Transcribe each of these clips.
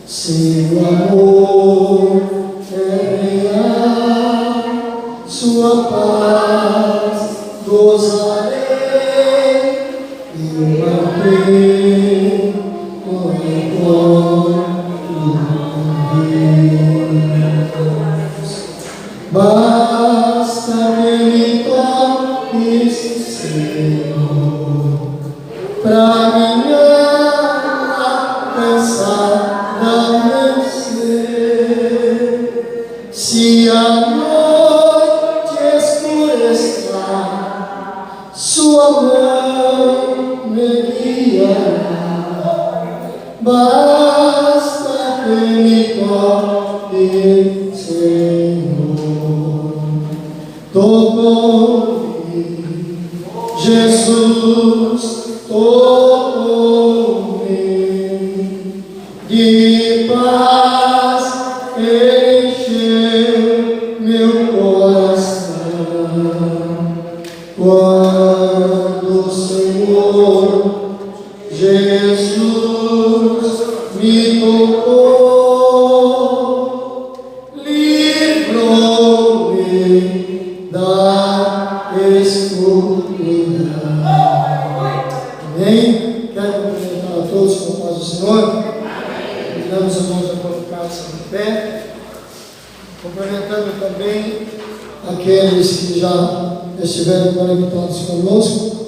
Seu amor é real, sua paz gozarei, eu amei com Deus. Basta que me toques, Senhor, pra minha cansada vencer. Se a noite escurecerá, sua mão me guiará. Basta que me toque, Senhor. Tocou-me, Jesus, tocou-me, de paz encheu meu coração. Quando o Senhor Jesus me tocou, livrou-me da escuridão. Amém? Quero cumprimentar a todos com a paz do Senhor. Convidamos os irmãos a colocar-se em pé. Cumprimentando também aqueles que já estiveram conectados conosco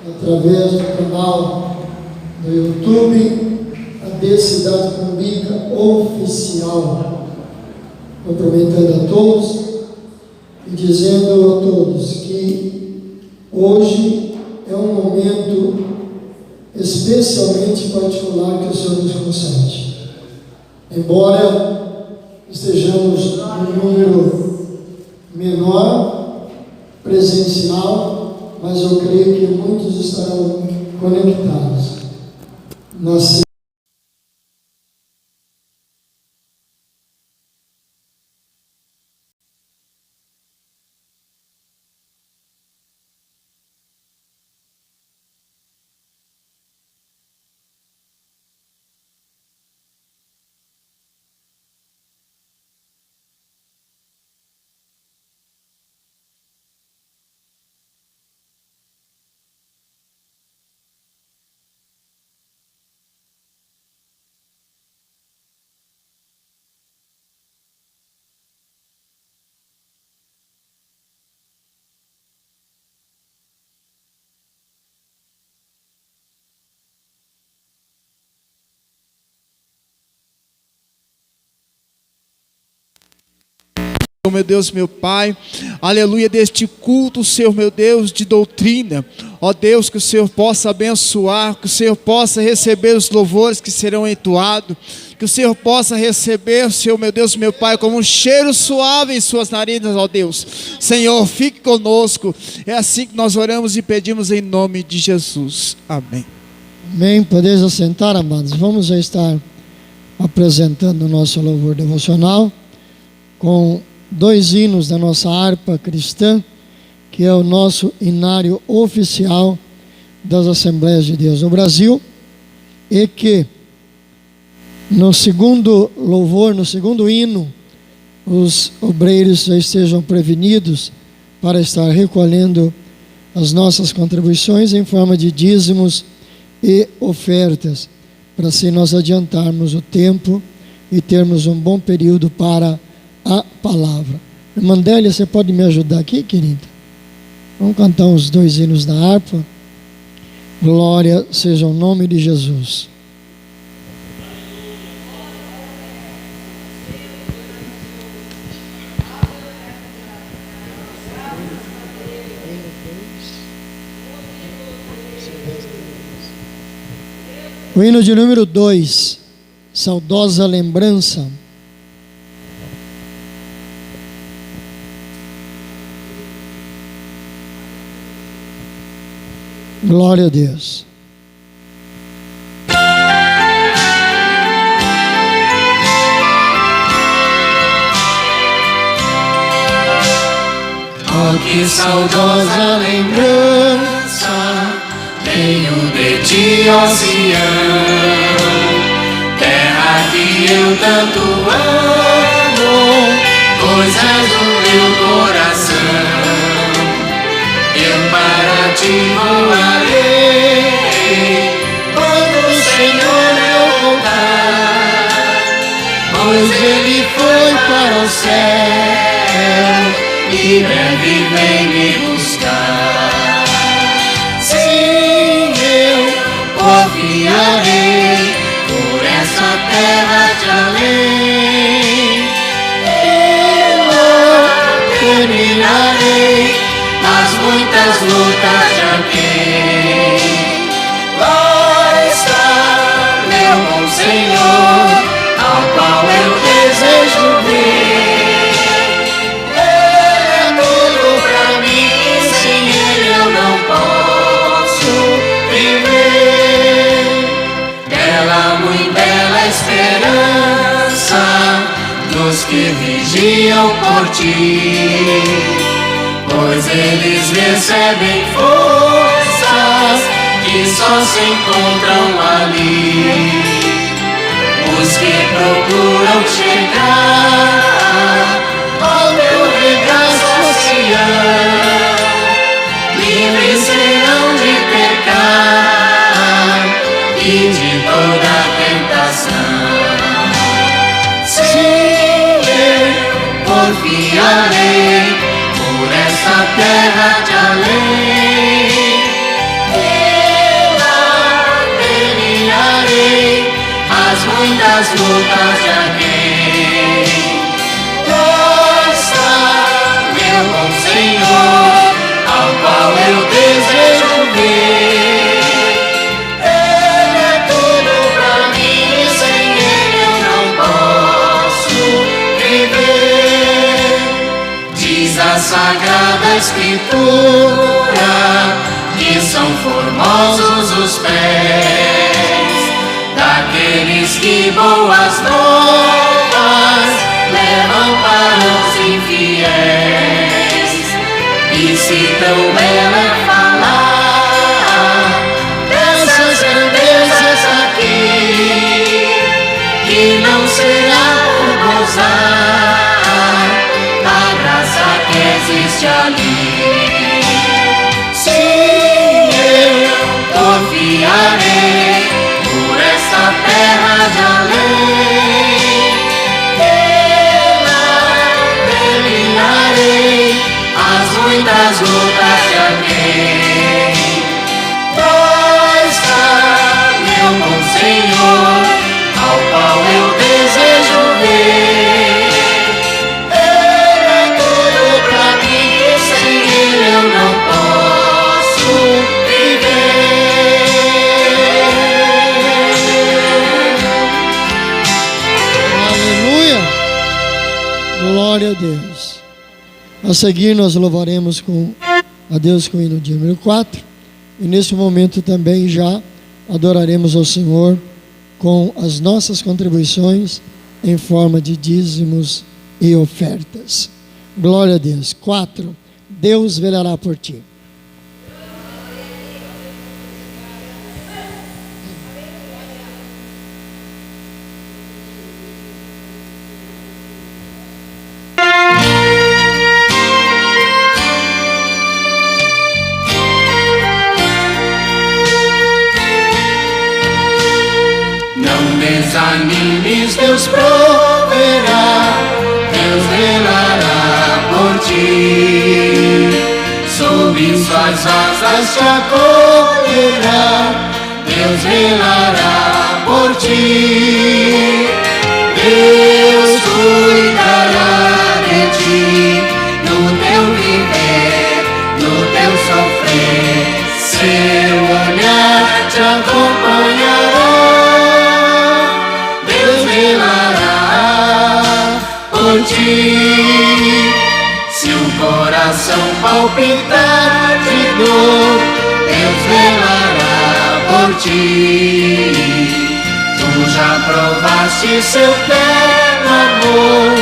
através do canal do YouTube, AD Cidade Cumbica Oficial. Cumprimentando a todos e dizendo a todos que hoje é um momento especialmente particular que o Senhor nos concede. Embora estejamos num número menor, presencial, mas eu creio que muitos estarão conectados. Meu Deus, meu Pai, aleluia, deste culto, Senhor, meu Deus, de doutrina, ó Deus, que o Senhor possa abençoar, que o Senhor possa receber os louvores que serão entoados, que o Senhor possa receber, Senhor, meu Deus, meu Pai, como um cheiro suave em suas narinas, ó Deus. Senhor, fique conosco, é assim que nós oramos e pedimos em nome de Jesus, amém. Amém, podeis assentar, amados. Vamos já estar apresentando o nosso louvor devocional com 2 hinos da nossa harpa cristã, que é o nosso hinário oficial das Assembleias de Deus no Brasil, e que no segundo louvor, no segundo hino, os obreiros já estejam prevenidos para estar recolhendo as nossas contribuições em forma de dízimos e ofertas, para assim nós adiantarmos o tempo e termos um bom período para a palavra. Irmã Délia, você pode me ajudar aqui, querida? Vamos cantar os 2 hinos da harpa. Glória seja o nome de Jesus. O hino de número 2, Saudosa Lembrança. Glória a Deus. Oh, que saudosa lembrança Venho de ti, ó Sião, terra que eu tanto amo, coisas do meu coração. Eu para ti voarei quando o Senhor eu voltar, pois Ele foi para o céu e breve vem me buscar. Sim, eu confiarei por essa terra de além. Eu não terminarei as muitas lutas de alguém. Lá está meu bom Senhor, ao qual eu desejo ver. Ele é tudo pra mim, sem Ele eu não posso viver. Bela, muito bela esperança dos que vigiam por ti, pois eles recebem forças que só se encontram ali. Os que procuram chegar ao meu regaço, Sião, livres serão de pecar e de toda tentação. Sim, eu confiarei por essa terra de além. Ela terminarei as muitas lutas de alguém. Lá está meu bom Senhor, ao qual eu desejo ver. Ele é tudo pra mim, sem Ele eu não posso viver. Diz a Sagrada Escritura que são formosos os pés daqueles que boas novas levam para os infiéis. E se tão bela é falar dessas grandezas aqui, que não será por gozar a graça que existe ali. Sim, eu confiarei por essa terra de além. Ela terminarei as muitas lutas de alguém. Lá está meu bom Senhor, ao qual eu desejo ver. Ele é tudo pra mim, sem Ele eu não posso viver. Aleluia! Glória a Deus. A seguir nós louvaremos a Deus com o hino de número 4. E nesse momento também já adoraremos ao Senhor com as nossas contribuições em forma de dízimos e ofertas. Glória a Deus. 4. Deus velará por ti. Não desanimes, Deus proverá, Deus velará por ti. Sob suas asas te acolherá, Deus velará por ti. Deus cuidará de ti, no teu viver, no teu sofrer. Seu olhar te acompanhará, Deus velará por ti. Se o coração palpitar de dor, Deus velará por ti. Tu já provaste seu terno amor,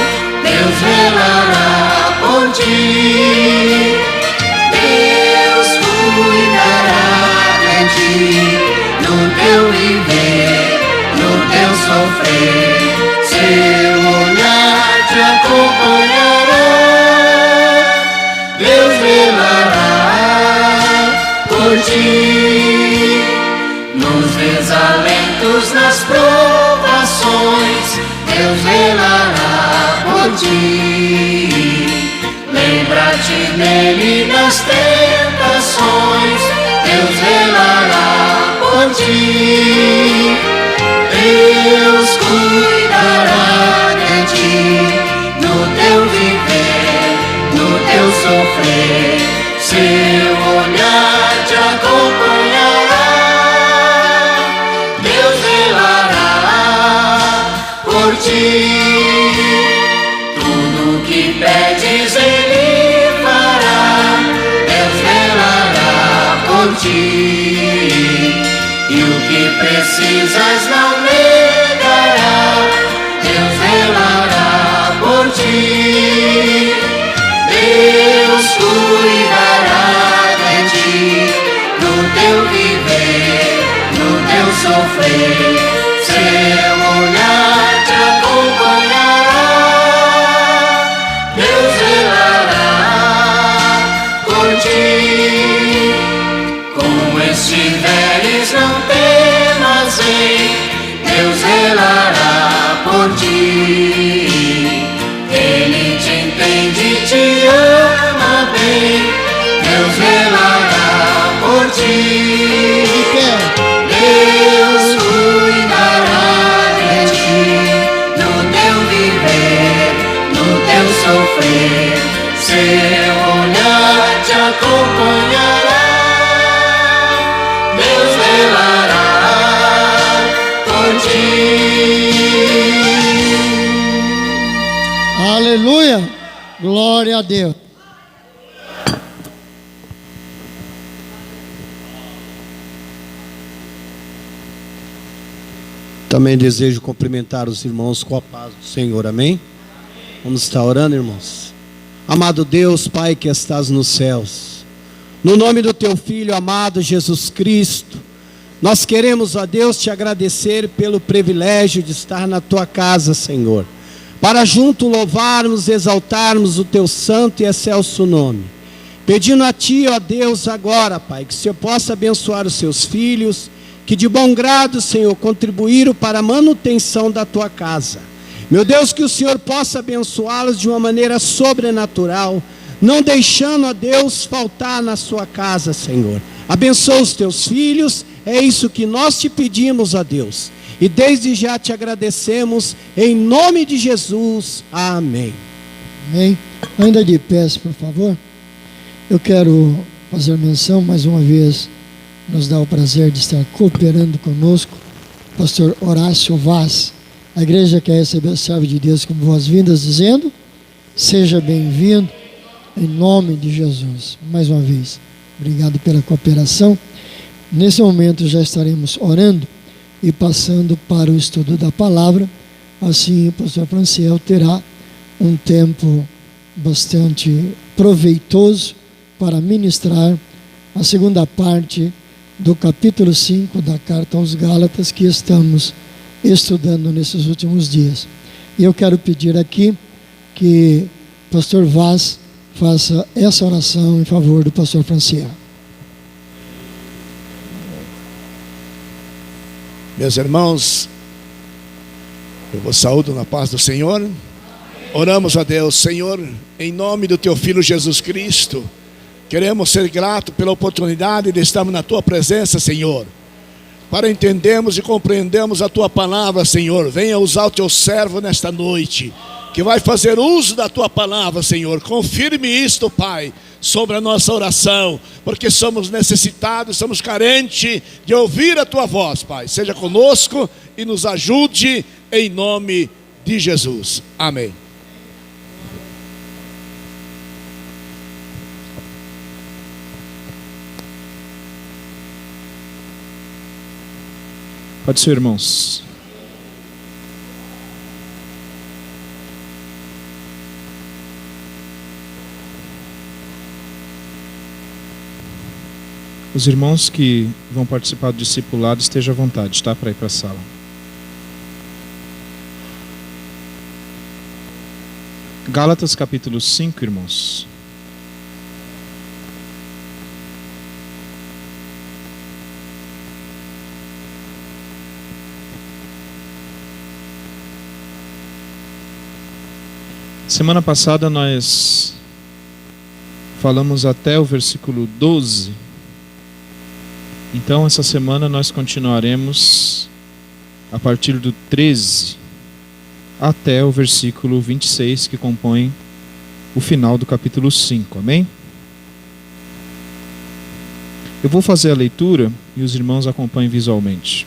Deus velará por ti. Deus cuidará de ti, no teu viver, no teu sofrer, seu olhar te acompanhará. Deus velará por ti, nos desalentos, nas provações, Deus velará por ti. Lembra-te dele nas tentações, Deus velará por ti. Deus cuidará de ti, no teu viver, no teu sofrer, seu olhar te acompanhará. Deus velará por ti, tudo que pedes Ele fará. Deus velará por ti, e o que precisas não negará. Deus velará por ti. Deus cuidará de ti, no teu viver, no teu sofrer, seu olhar te acompanhará. Deus velará por ti. Como estiveres, não temas, vem, Deus velará por ti. Ele te entende, te ama bem, Deus velará por ti. Deus cuidará de ti, no teu viver, no teu sofrer, seu olhar te acompanhará. Deus velará por ti. Aleluia! Glória a Deus. Também desejo cumprimentar os irmãos com a paz do Senhor, amém? Vamos estar orando, irmãos. Amado Deus, Pai que estás nos céus, no nome do teu Filho amado Jesus Cristo, nós queremos, ó Deus, te agradecer pelo privilégio de estar na tua casa, Senhor, para junto louvarmos, exaltarmos o teu santo e excelso nome, pedindo a ti, ó Deus, agora, Pai, que o Senhor possa abençoar os seus filhos, que de bom grado, Senhor, contribuíram para a manutenção da tua casa. Meu Deus, que o Senhor possa abençoá-los de uma maneira sobrenatural, não deixando, ó Deus, faltar na sua casa, Senhor. Abençoa os teus filhos, é isso que nós te pedimos, ó Deus. E desde já te agradecemos, em nome de Jesus. Amém. Amém. Ainda de pé, por favor. Eu quero fazer menção, mais uma vez, nos dá o prazer de estar cooperando conosco, pastor Horácio Vaz. A igreja quer receber o servo de Deus com boas-vindas, dizendo: seja bem-vindo, em nome de Jesus. Mais uma vez, obrigado pela cooperação. Nesse momento já estaremos orando e passando para o estudo da palavra. Assim o pastor Franciel terá um tempo bastante proveitoso para ministrar a segunda parte do capítulo 5 da carta aos Gálatas, que estamos estudando nesses últimos dias. E eu quero pedir aqui que o pastor Vaz faça essa oração em favor do pastor Franciel. Meus irmãos, eu vos saúdo na paz do Senhor. Oramos a Deus. Senhor, em nome do teu Filho Jesus Cristo, queremos ser gratos pela oportunidade de estarmos na tua presença, Senhor, para entendermos e compreendermos a tua palavra, Senhor. Venha usar o teu servo nesta noite, que vai fazer uso da tua palavra, Senhor. Confirme isto, Pai, sobre a nossa oração, porque somos necessitados, somos carentes de ouvir a tua voz, Pai. Seja conosco e nos ajude, em nome de Jesus. Amém. Pode ser, irmãos. Os irmãos que vão participar do discipulado, estejam à vontade, tá? Para ir para a sala. Gálatas capítulo 5, irmãos. Semana passada nós falamos até o versículo 12. Então essa semana nós continuaremos a partir do 13 até o versículo 26, que compõe o final do capítulo 5, amém? Eu vou fazer a leitura e os irmãos acompanhem visualmente.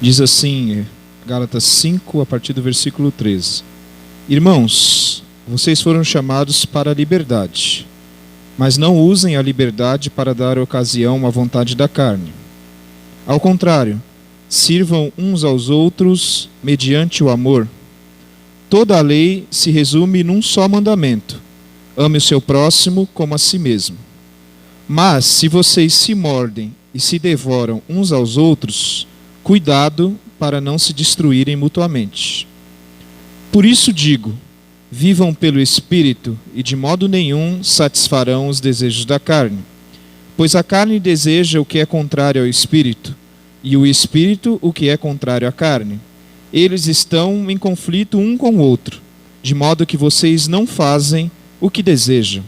Diz assim, Gálatas 5, a partir do versículo 13. Irmãos, vocês foram chamados para a liberdade, mas não usem a liberdade para dar ocasião à vontade da carne. Ao contrário, sirvam uns aos outros mediante o amor. Toda a lei se resume num só mandamento: ame o seu próximo como a si mesmo. Mas se vocês se mordem e se devoram uns aos outros, cuidado para não se destruírem mutuamente. Por isso digo, vivam pelo Espírito e de modo nenhum satisfarão os desejos da carne. Pois a carne deseja o que é contrário ao Espírito, e o Espírito o que é contrário à carne. Eles estão em conflito um com o outro, de modo que vocês não fazem o que desejam.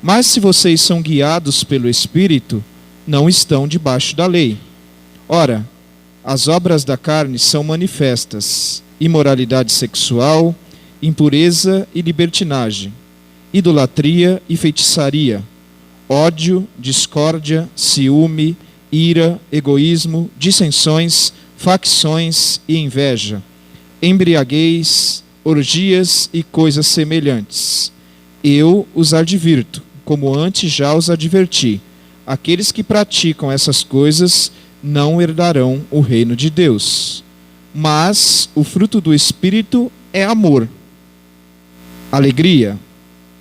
Mas se vocês são guiados pelo Espírito, não estão debaixo da lei. Ora, as obras da carne são manifestas: imoralidade sexual, impureza e libertinagem, idolatria e feitiçaria, ódio, discórdia, ciúme, ira, egoísmo, dissensões, facções e inveja, embriaguez, orgias e coisas semelhantes. Eu os advirto, como antes já os adverti: aqueles que praticam essas coisas não herdarão o reino de Deus. Mas o fruto do Espírito é amor, alegria,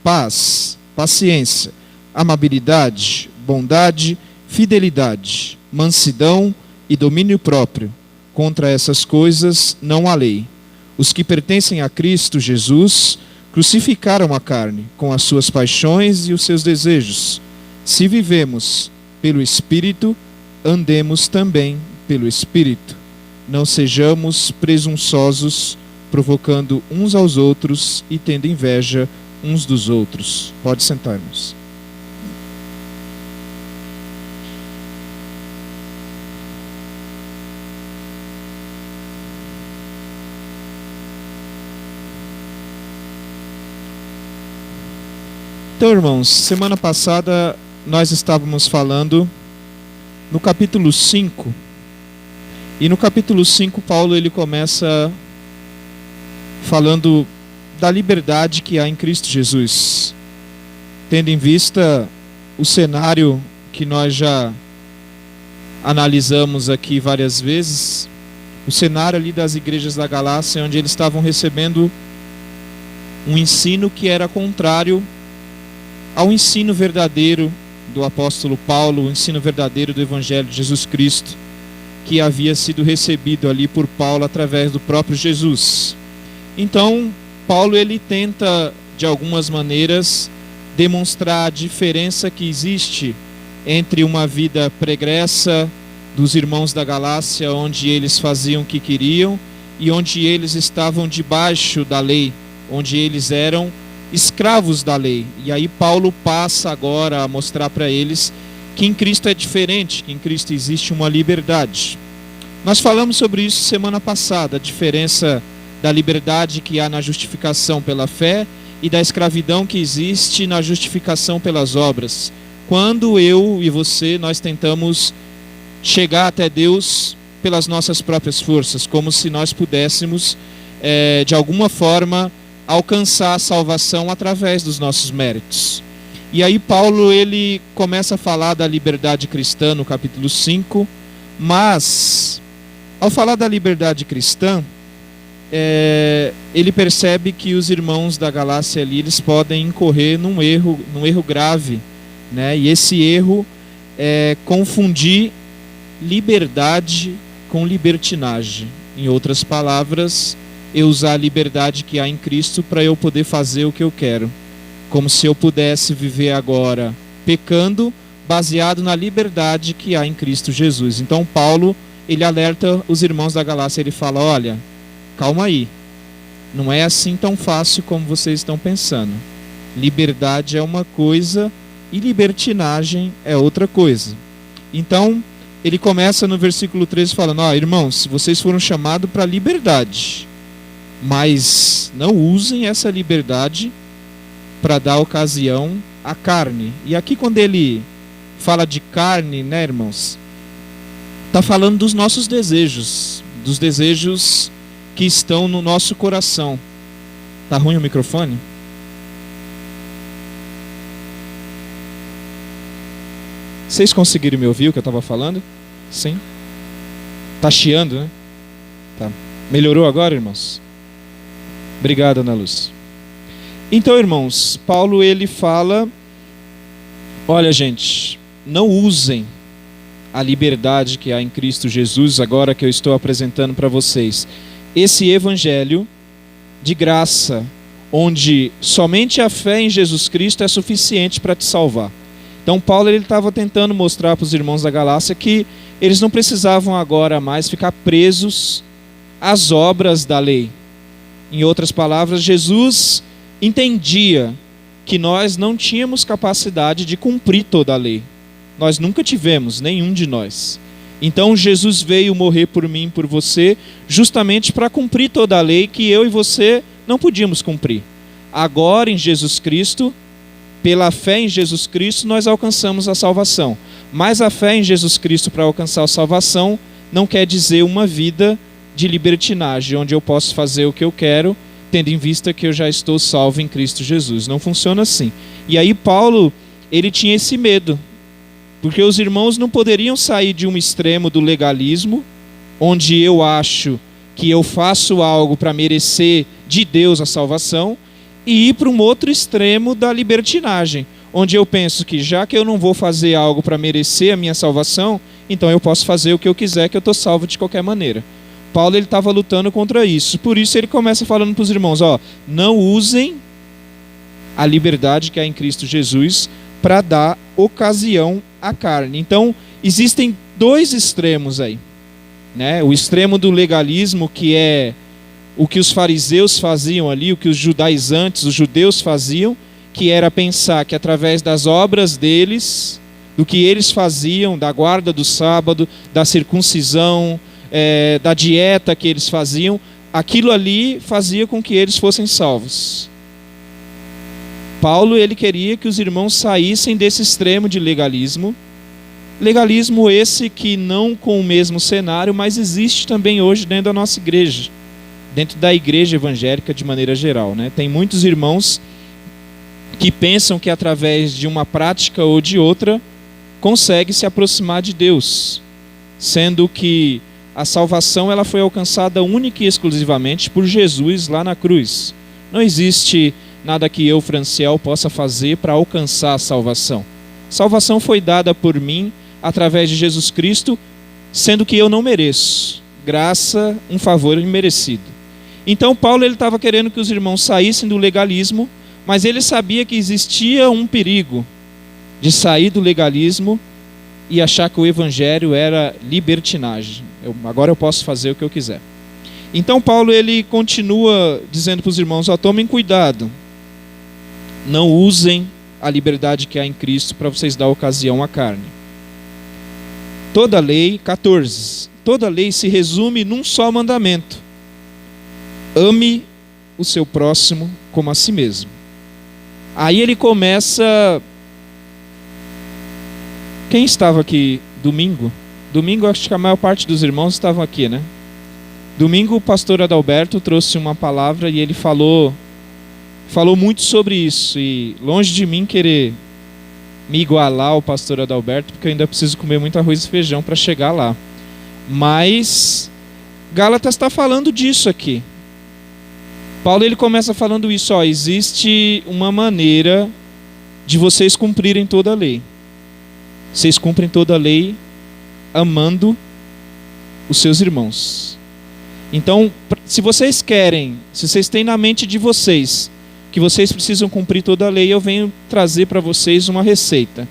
paz, paciência, amabilidade, bondade, fidelidade, mansidão e domínio próprio. Contra essas coisas não há lei. Os que pertencem a Cristo Jesus crucificaram a carne com as suas paixões e os seus desejos. Se vivemos pelo Espírito, andemos também pelo Espírito. Não sejamos presunçosos, provocando uns aos outros e tendo inveja uns dos outros. Pode sentar-nos. Então, irmãos, semana passada nós estávamos falando no capítulo 5. E no capítulo 5, Paulo ele começa falando da liberdade que há em Cristo Jesus, tendo em vista o cenário que nós já analisamos aqui várias vezes, o cenário ali das igrejas da Galácia, onde eles estavam recebendo um ensino que era contrário ao ensino verdadeiro do apóstolo Paulo, o ensino verdadeiro do Evangelho de Jesus Cristo, que havia sido recebido ali por Paulo através do próprio Jesus. Então, Paulo ele tenta, de algumas maneiras, demonstrar a diferença que existe entre uma vida pregressa dos irmãos da Galácia, onde eles faziam o que queriam, e onde eles estavam debaixo da lei, onde eles eram escravos da lei. E aí Paulo passa agora a mostrar para eles que em Cristo é diferente, que em Cristo existe uma liberdade. Nós falamos sobre isso semana passada, a diferença da liberdade que há na justificação pela fé e da escravidão que existe na justificação pelas obras. Quando eu e você, nós tentamos chegar até Deus pelas nossas próprias forças, como se nós pudéssemos, de alguma forma, alcançar a salvação através dos nossos méritos. E aí Paulo ele começa a falar da liberdade cristã no capítulo 5, mas ao falar da liberdade cristã, ele percebe que os irmãos da Galácia ali, eles podem incorrer num erro grave, né? E esse erro é confundir liberdade com libertinagem. Em outras palavras, eu usar a liberdade que há em Cristo para eu poder fazer o que eu quero. Como se eu pudesse viver agora pecando, baseado na liberdade que há em Cristo Jesus. Então Paulo, ele alerta os irmãos da Galácia, ele fala, olha, calma aí, não é assim tão fácil como vocês estão pensando. Liberdade é uma coisa e libertinagem é outra coisa. Então, ele começa no versículo 13 falando, irmãos, vocês foram chamados para liberdade, mas não usem essa liberdade para dar ocasião à carne. E aqui quando ele fala de carne, né, irmãos, está falando dos nossos desejos, dos desejos que estão no nosso coração. Tá ruim o microfone? Vocês conseguiram me ouvir o que eu estava falando? Sim? Tá chiando, né? Tá. Melhorou agora, irmãos? Obrigado, Ana Luz. Então, irmãos, Paulo ele fala, olha, gente, não usem a liberdade que há em Cristo Jesus, agora que eu estou apresentando para vocês esse evangelho de graça, onde somente a fé em Jesus Cristo é suficiente para te salvar. Então Paulo ele estava tentando mostrar para os irmãos da Galácia que eles não precisavam agora mais ficar presos às obras da lei. Em outras palavras, Jesus entendia que nós não tínhamos capacidade de cumprir toda a lei. Nós nunca tivemos, nenhum de nós. Então Jesus veio morrer por mim e por você, justamente para cumprir toda a lei que eu e você não podíamos cumprir. Agora em Jesus Cristo, pela fé em Jesus Cristo, nós alcançamos a salvação. Mas a fé em Jesus Cristo para alcançar a salvação não quer dizer uma vida de libertinagem, onde eu posso fazer o que eu quero, tendo em vista que eu já estou salvo em Cristo Jesus. Não funciona assim. E aí Paulo, ele tinha esse medo, porque os irmãos não poderiam sair de um extremo do legalismo, onde eu acho que eu faço algo para merecer de Deus a salvação, e ir para um outro extremo da libertinagem, onde eu penso que já que eu não vou fazer algo para merecer a minha salvação, então eu posso fazer o que eu quiser, que eu estou salvo de qualquer maneira. Paulo ele estava lutando contra isso, por isso ele começa falando para os irmãos, não usem a liberdade que há em Cristo Jesus para dar ocasião à carne. Então existem dois extremos aí, né? O extremo do legalismo, que é o que os fariseus faziam ali, o que os judaizantes, os judeus faziam, que era pensar que através das obras deles, do que eles faziam, da guarda do sábado, da circuncisão, da dieta que eles faziam, aquilo ali fazia com que eles fossem salvos. Paulo ele queria que os irmãos saíssem desse extremo de legalismo. Legalismo esse que não com o mesmo cenário, mas existe também hoje dentro da nossa igreja, dentro da igreja evangélica de maneira geral, né? Tem muitos irmãos que pensam que através de uma prática ou de outra consegue se aproximar de Deus, sendo que a salvação ela foi alcançada única e exclusivamente por Jesus lá na cruz. Não existe nada que eu, Franciel, possa fazer para alcançar a salvação. Salvação foi dada por mim através de Jesus Cristo, sendo que eu não mereço. Graça, um favor imerecido. Então Paulo ele estava querendo que os irmãos saíssem do legalismo, mas ele sabia que existia um perigo de sair do legalismo e achar que o evangelho era libertinagem. Agora eu posso fazer o que eu quiser. Então Paulo ele continua dizendo para os irmãos, tomem cuidado, não usem a liberdade que há em Cristo para vocês dar ocasião à carne. Toda lei, 14, toda lei se resume num só mandamento: ame o seu próximo como a si mesmo. Aí ele começa. Quem estava aqui domingo? Domingo acho que a maior parte dos irmãos estavam aqui, né? Domingo o pastor Adalberto trouxe uma palavra e ele falou muito sobre isso. E longe de mim querer me igualar ao pastor Adalberto, porque eu ainda preciso comer muito arroz e feijão para chegar lá. Mas Gálatas está falando disso aqui. Paulo ele começa falando isso, existe uma maneira de vocês cumprirem toda a lei. Vocês cumprem toda a lei amando os seus irmãos. Então, se vocês querem, se vocês têm na mente de vocês que vocês precisam cumprir toda a lei, eu venho trazer para vocês uma receita.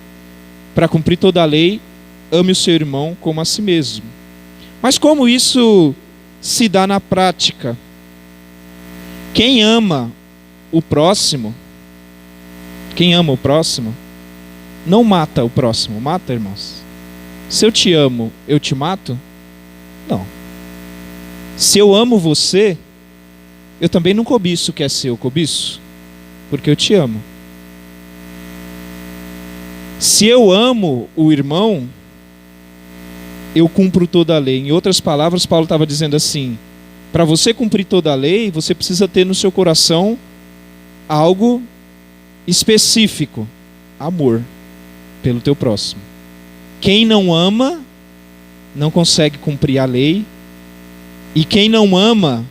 Para cumprir toda a lei, ame o seu irmão como a si mesmo. Mas como isso se dá na prática? Quem ama o próximo, não mata o próximo. Mata, irmãos? Se eu te amo, eu te mato? Não. Se eu amo você, eu também não cobiço o que é seu, cobiço, porque eu te amo. Se eu amo o irmão, eu cumpro toda a lei. Em outras palavras, Paulo estava dizendo assim: para você cumprir toda a lei, você precisa ter no seu coração algo específico: amor pelo teu próximo. Quem não ama não consegue cumprir a lei, e quem não ama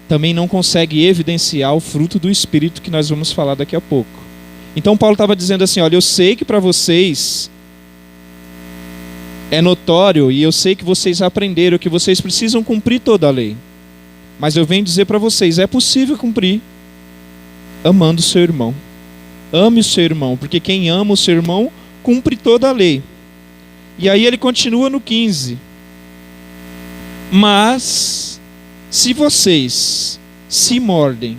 também não consegue evidenciar o fruto do Espírito, que nós vamos falar daqui a pouco. Então Paulo estava dizendo assim: olha, eu sei que para vocês é notório, e eu sei que vocês aprenderam que vocês precisam cumprir toda a lei, mas eu venho dizer para vocês, é possível cumprir amando o seu irmão. Ame o seu irmão, porque quem ama o seu irmão cumpre toda a lei. E aí ele continua no 15: mas se vocês se mordem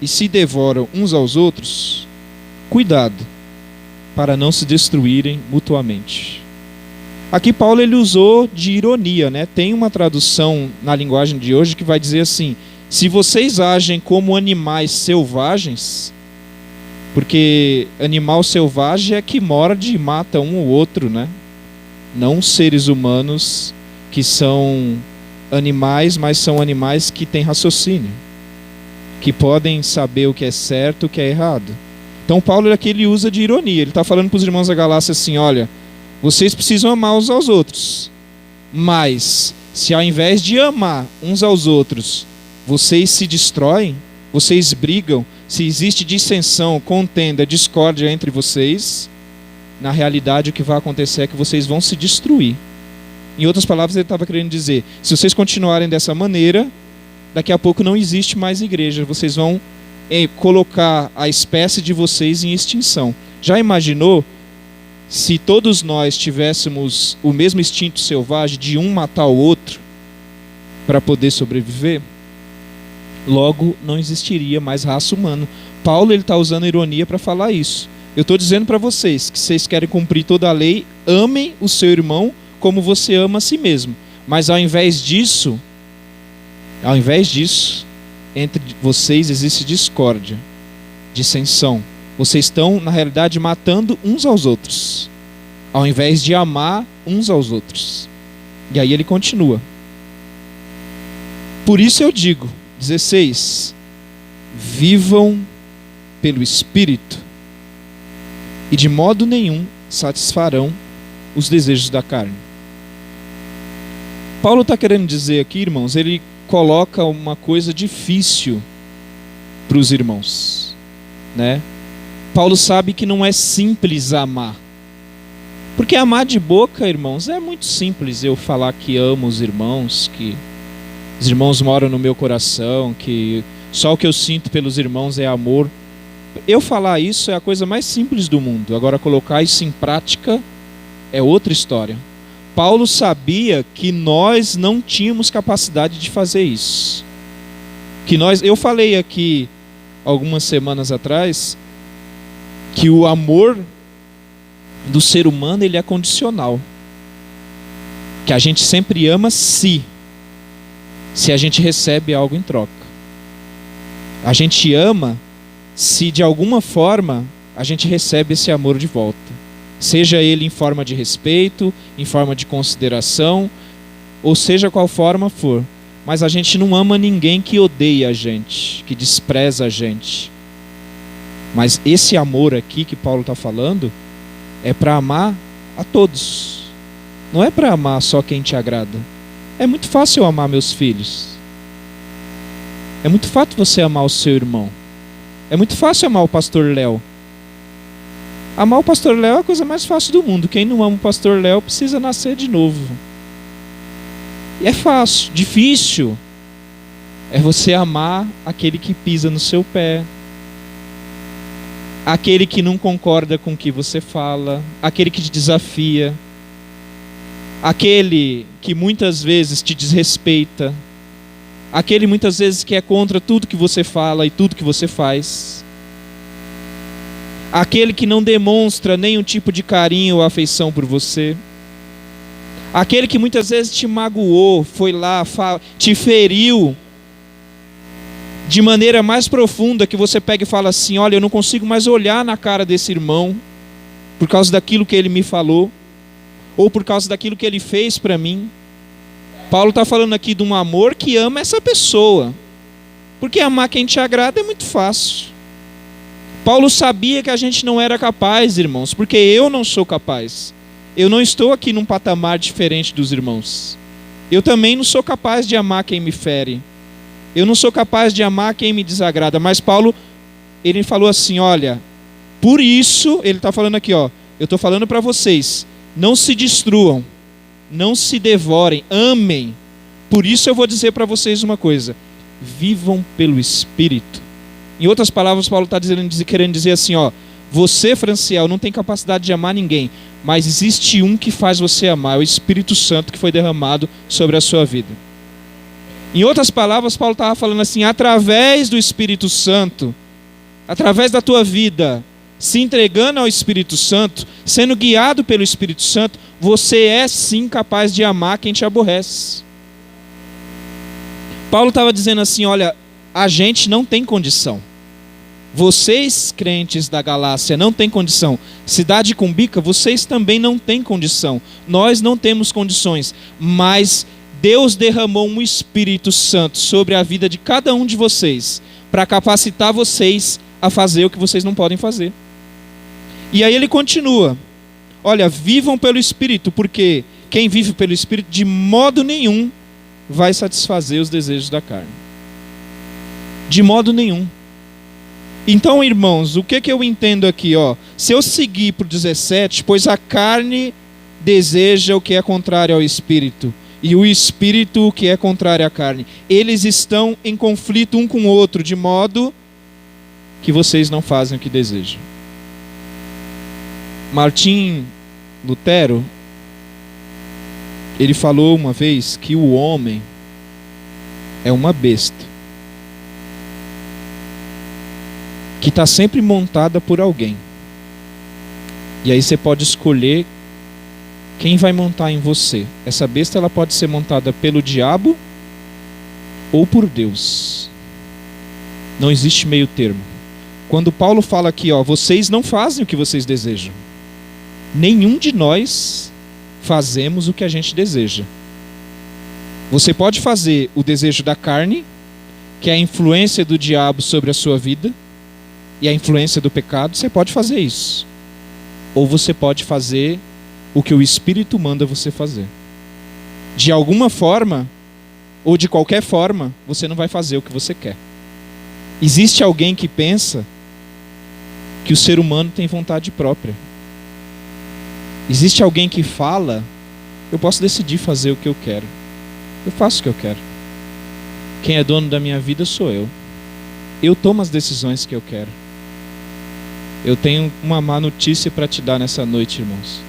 e se devoram uns aos outros, cuidado para não se destruírem mutuamente. Aqui Paulo ele usou de ironia, né? Tem uma tradução na linguagem de hoje que vai dizer assim: se vocês agem como animais selvagens, porque animal selvagem é que morde e mata um ou outro, né? Não seres humanos que são animais, mas são animais que têm raciocínio, que podem saber o que é certo e o que é errado. Então Paulo aqui ele usa de ironia. Ele está falando para os irmãos da Galácia assim: olha, vocês precisam amar uns aos outros, mas se ao invés de amar uns aos outros, vocês se destroem, vocês brigam, se existe dissensão, contenda, discórdia entre vocês, na realidade o que vai acontecer é que vocês vão se destruir. Em outras palavras, ele estava querendo dizer: se vocês continuarem dessa maneira, daqui a pouco não existe mais igreja, vocês vão colocar a espécie de vocês em extinção. Já imaginou se todos nós tivéssemos o mesmo instinto selvagem de um matar o outro para poder sobreviver? Logo, não existiria mais raça humana. Paulo está usando ironia para falar isso. Eu estou dizendo para vocês que vocês querem cumprir toda a lei, amem o seu irmão como você ama a si mesmo. Mas ao invés disso, entre vocês existe discórdia, dissensão. Vocês estão, na realidade, matando uns aos outros, ao invés de amar uns aos outros. E aí ele continua: por isso eu digo, 16, vivam pelo Espírito, e de modo nenhum satisfarão os desejos da carne. Paulo está querendo dizer aqui, irmãos, ele coloca uma coisa difícil para os irmãos, né? Paulo sabe que não é simples amar, porque amar de boca, irmãos, é muito simples. Eu falar que amo os irmãos, que os irmãos moram no meu coração, que só o que eu sinto pelos irmãos é amor. Eu falar isso é a coisa mais simples do mundo. Agora colocar isso em prática é outra história. Paulo sabia que nós não tínhamos capacidade de fazer isso. Eu falei aqui algumas semanas atrás que o amor do ser humano ele é condicional. Que a gente sempre ama se a gente recebe algo em troca. A gente ama se de alguma forma a gente recebe esse amor de volta. Seja ele em forma de respeito, em forma de consideração, ou seja qual forma for. Mas a gente não ama ninguém que odeia a gente, que despreza a gente. Mas esse amor aqui que Paulo está falando é para amar a todos. Não é para amar só quem te agrada. É muito fácil eu amar meus filhos. É muito fácil você amar o seu irmão. É muito fácil amar o pastor Léo. Amar o pastor Léo é a coisa mais fácil do mundo. Quem não ama o pastor Léo precisa nascer de novo. E é fácil. Difícil é você amar aquele que pisa no seu pé, aquele que não concorda com o que você fala, aquele que te desafia, aquele que muitas vezes te desrespeita, aquele muitas vezes que é contra tudo que você fala e tudo que você faz, aquele que não demonstra nenhum tipo de carinho ou afeição por você, aquele que muitas vezes te magoou, foi lá, te feriu de maneira mais profunda, que você pega e fala assim: olha, eu não consigo mais olhar na cara desse irmão por causa daquilo que ele me falou, ou por causa daquilo que ele fez para mim. Paulo está falando aqui de um amor que ama essa pessoa, porque amar quem te agrada é muito fácil. Paulo sabia que a gente não era capaz, irmãos, porque eu não sou capaz. Eu não estou aqui num patamar diferente dos irmãos. Eu também não sou capaz de amar quem me fere. Eu não sou capaz de amar quem me desagrada. Mas Paulo, ele falou assim: olha, por isso, ele está falando aqui, ó, eu estou falando para vocês, não se destruam, não se devorem, amem. Por isso eu vou dizer para vocês uma coisa: vivam pelo Espírito. Em outras palavras, Paulo está querendo dizer assim, ó, você, Franciel, não tem capacidade de amar ninguém, mas existe um que faz você amar, é o Espírito Santo que foi derramado sobre a sua vida. Em outras palavras, Paulo estava falando assim: através do Espírito Santo, através da tua vida, se entregando ao Espírito Santo, sendo guiado pelo Espírito Santo, você é sim capaz de amar quem te aborrece. Paulo estava dizendo assim: olha, a gente não tem condição. Vocês, crentes da Galácia, não têm condição. Cidade Cumbica, vocês também não têm condição. Nós não temos condições, mas Deus derramou um Espírito Santo sobre a vida de cada um de vocês, para capacitar vocês a fazer o que vocês não podem fazer. E aí ele continua: olha, vivam pelo Espírito, porque quem vive pelo Espírito de modo nenhum vai satisfazer os desejos da carne. De modo nenhum. Então, irmãos, o que eu entendo aqui? Ó, se eu seguir para o 17, pois a carne deseja o que é contrário ao Espírito, e o Espírito o que é contrário à carne. Eles estão em conflito um com o outro, de modo que vocês não fazem o que desejam. Martim Lutero, ele falou uma vez que o homem é uma besta que está sempre montada por alguém. E aí você pode escolher quem vai montar em você. Essa besta, ela pode ser montada pelo diabo ou por Deus. Não existe meio termo. Quando Paulo fala aqui, ó, vocês não fazem o que vocês desejam. Nenhum de nós fazemos o que a gente deseja. Você pode fazer o desejo da carne, que é a influência do diabo sobre a sua vida, e a influência do pecado. Você pode fazer isso. Ou você pode fazer o que o Espírito manda você fazer. De alguma forma, ou de qualquer forma, você não vai fazer o que você quer. Existe alguém que pensa que o ser humano tem vontade própria. Existe alguém que fala: eu posso decidir fazer o que eu quero. Eu faço o que eu quero. Quem é dono da minha vida sou eu. Eu tomo as decisões que eu quero. Eu tenho uma má notícia para te dar nessa noite, irmãos.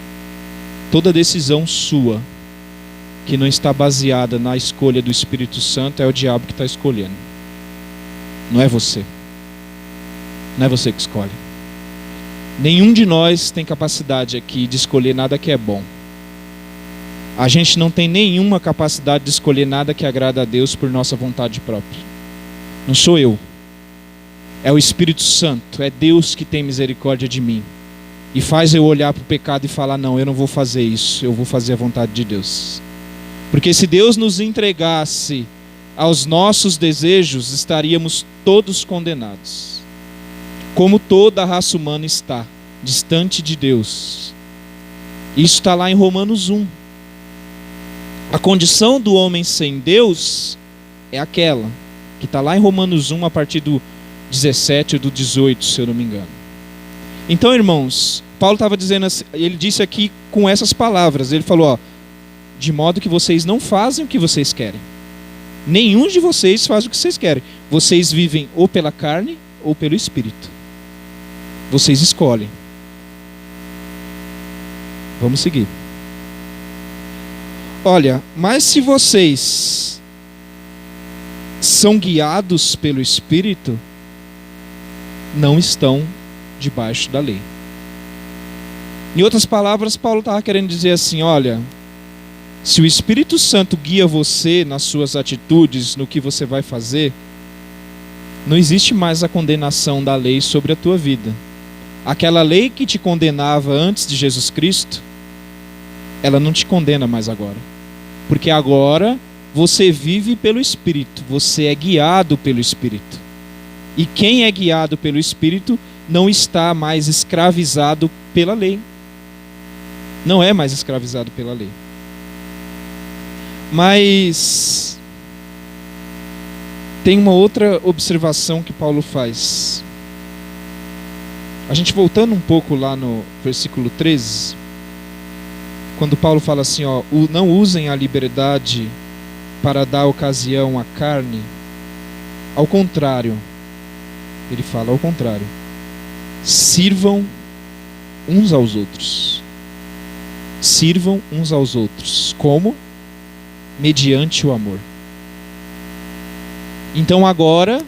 Toda decisão sua que não está baseada na escolha do Espírito Santo é o diabo que está escolhendo. Não é você. Não é você que escolhe. Nenhum de nós tem capacidade aqui de escolher nada que é bom. A gente não tem nenhuma capacidade de escolher nada que agrada a Deus por nossa vontade própria. Não sou eu. É o Espírito Santo, é Deus que tem misericórdia de mim e faz eu olhar para o pecado e falar: não, eu não vou fazer isso, eu vou fazer a vontade de Deus. Porque se Deus nos entregasse aos nossos desejos, estaríamos todos condenados, como toda a raça humana está, distante de Deus. Isso está lá em Romanos 1. A condição do homem sem Deus é aquela que está lá em Romanos 1, a partir do 17 ou do 18, se eu não me engano. Então, irmãos, Paulo estava dizendo assim, ele disse aqui com essas palavras, ele falou, ó, de modo que vocês não fazem o que vocês querem. Nenhum de vocês faz o que vocês querem. Vocês vivem ou pela carne ou pelo Espírito. Vocês escolhem. Vamos seguir. Olha, mas se vocês são guiados pelo Espírito, não estão debaixo da lei. Em outras palavras, Paulo estava querendo dizer assim, olha, se o Espírito Santo guia você nas suas atitudes, no que você vai fazer, não existe mais a condenação da lei sobre a tua vida. Aquela lei que te condenava antes de Jesus Cristo, ela não te condena mais agora. Porque agora você vive pelo Espírito, você é guiado pelo Espírito. E quem é guiado pelo Espírito não está mais escravizado pela lei. Não é mais escravizado pela lei. Mas tem uma outra observação que Paulo faz. A gente voltando um pouco lá no versículo 13, quando Paulo fala assim, ó, não usem a liberdade para dar ocasião à carne. Ao contrário, ele fala ao contrário. Sirvam uns aos outros. Sirvam uns aos outros. Como? Mediante o amor. Então agora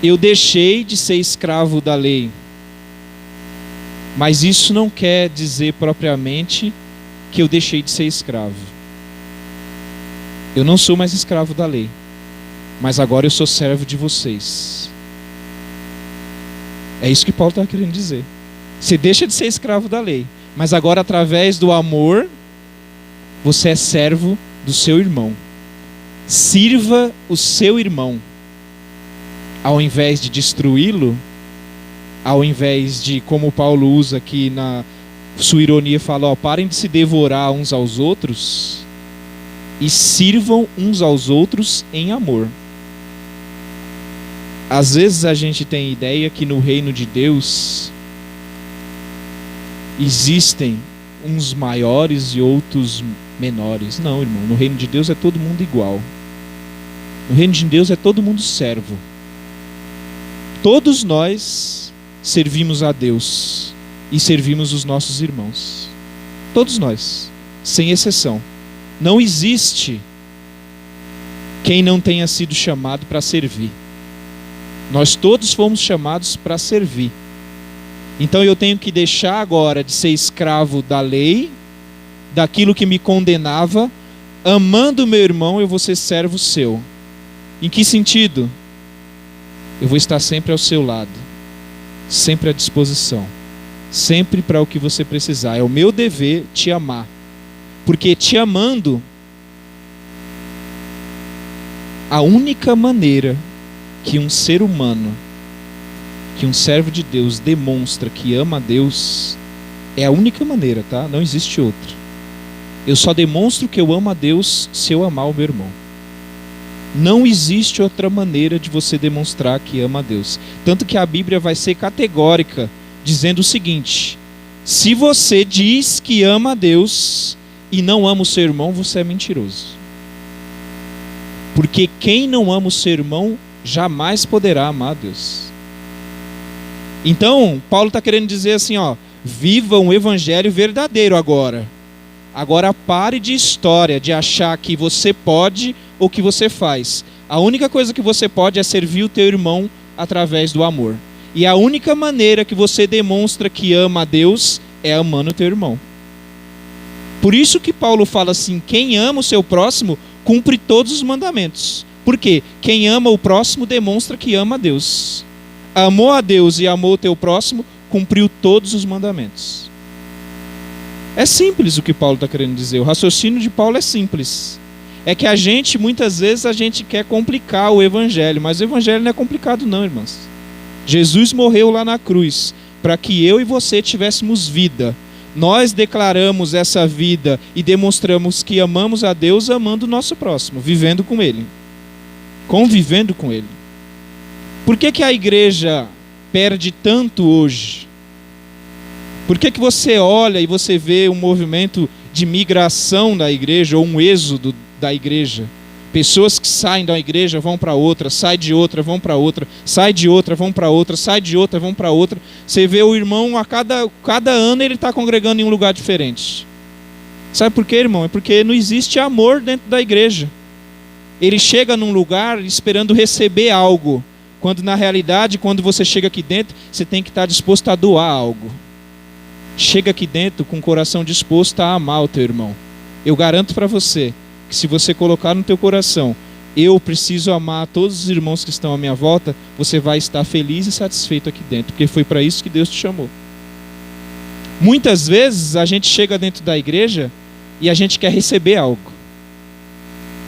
eu deixei de ser escravo da lei. Mas isso não quer dizer propriamente que eu deixei de ser escravo. Eu não sou mais escravo da lei, mas agora eu sou servo de vocês. É isso que Paulo está querendo dizer. Você deixa de ser escravo da lei, mas agora através do amor, você é servo do seu irmão. Sirva o seu irmão. Ao invés de destruí-lo, ao invés de, como Paulo usa aqui na sua ironia, fala, ó, parem de se devorar uns aos outros e sirvam uns aos outros em amor. Às vezes a gente tem ideia que no reino de Deus existem uns maiores e outros menores. Não, irmão, no reino de Deus é todo mundo igual. No reino de Deus é todo mundo servo. Todos nós servimos a Deus e servimos os nossos irmãos. Todos nós, sem exceção. Não existe quem não tenha sido chamado para servir. Nós todos fomos chamados para servir. Então eu tenho que deixar agora de ser escravo da lei, daquilo que me condenava. Amando meu irmão, eu vou ser servo seu. Em que sentido? Eu vou estar sempre ao seu lado, sempre à disposição, sempre para o que você precisar. É o meu dever te amar, porque te amando, a única maneira que um ser humano, que um servo de Deus demonstra que ama a Deus, é a única maneira, tá? Não existe outra. Eu só demonstro que eu amo a Deus se eu amar o meu irmão. Não existe outra maneira de você demonstrar que ama a Deus. Tanto que a Bíblia vai ser categórica, dizendo o seguinte: se você diz que ama a Deus e não ama o seu irmão, você é mentiroso. Porque quem não ama o seu irmão jamais poderá amar a Deus. Então, Paulo está querendo dizer assim, ó, viva um evangelho verdadeiro agora. Agora pare de história, de achar que você pode ou que você faz. A única coisa que você pode é servir o teu irmão através do amor. E a única maneira que você demonstra que ama a Deus é amando o teu irmão. Por isso que Paulo fala assim, quem ama o seu próximo cumpre todos os mandamentos. Por quê? Quem ama o próximo demonstra que ama a Deus. Amou a Deus e amou o teu próximo, cumpriu todos os mandamentos. É simples o que Paulo está querendo dizer. O raciocínio de Paulo é simples. É que muitas vezes a gente quer complicar o evangelho, mas o evangelho não é complicado não, irmãos. Jesus morreu lá na cruz para que eu e você tivéssemos vida. Nós declaramos essa vida e demonstramos que amamos a Deus amando o nosso próximo, vivendo com Ele, convivendo com Ele. Por que a igreja perde tanto hoje? Por que você olha e você vê um movimento de migração da igreja, ou um êxodo da igreja? Pessoas que saem da igreja vão para outra, saem de outra, vão para outra, saem de outra, vão para outra, saem de outra, vão para outra. Você vê o irmão, cada ano ele está congregando em um lugar diferente. Sabe por quê, irmão? É porque não existe amor dentro da igreja. Ele chega num lugar esperando receber algo, quando na realidade, quando você chega aqui dentro, você tem que estar disposto a doar algo. Chega aqui dentro com o coração disposto a amar o teu irmão. Eu garanto para você que se você colocar no teu coração, eu preciso amar todos os irmãos que estão à minha volta, você vai estar feliz e satisfeito aqui dentro, porque foi para isso que Deus te chamou. Muitas vezes a gente chega dentro da igreja e a gente quer receber algo.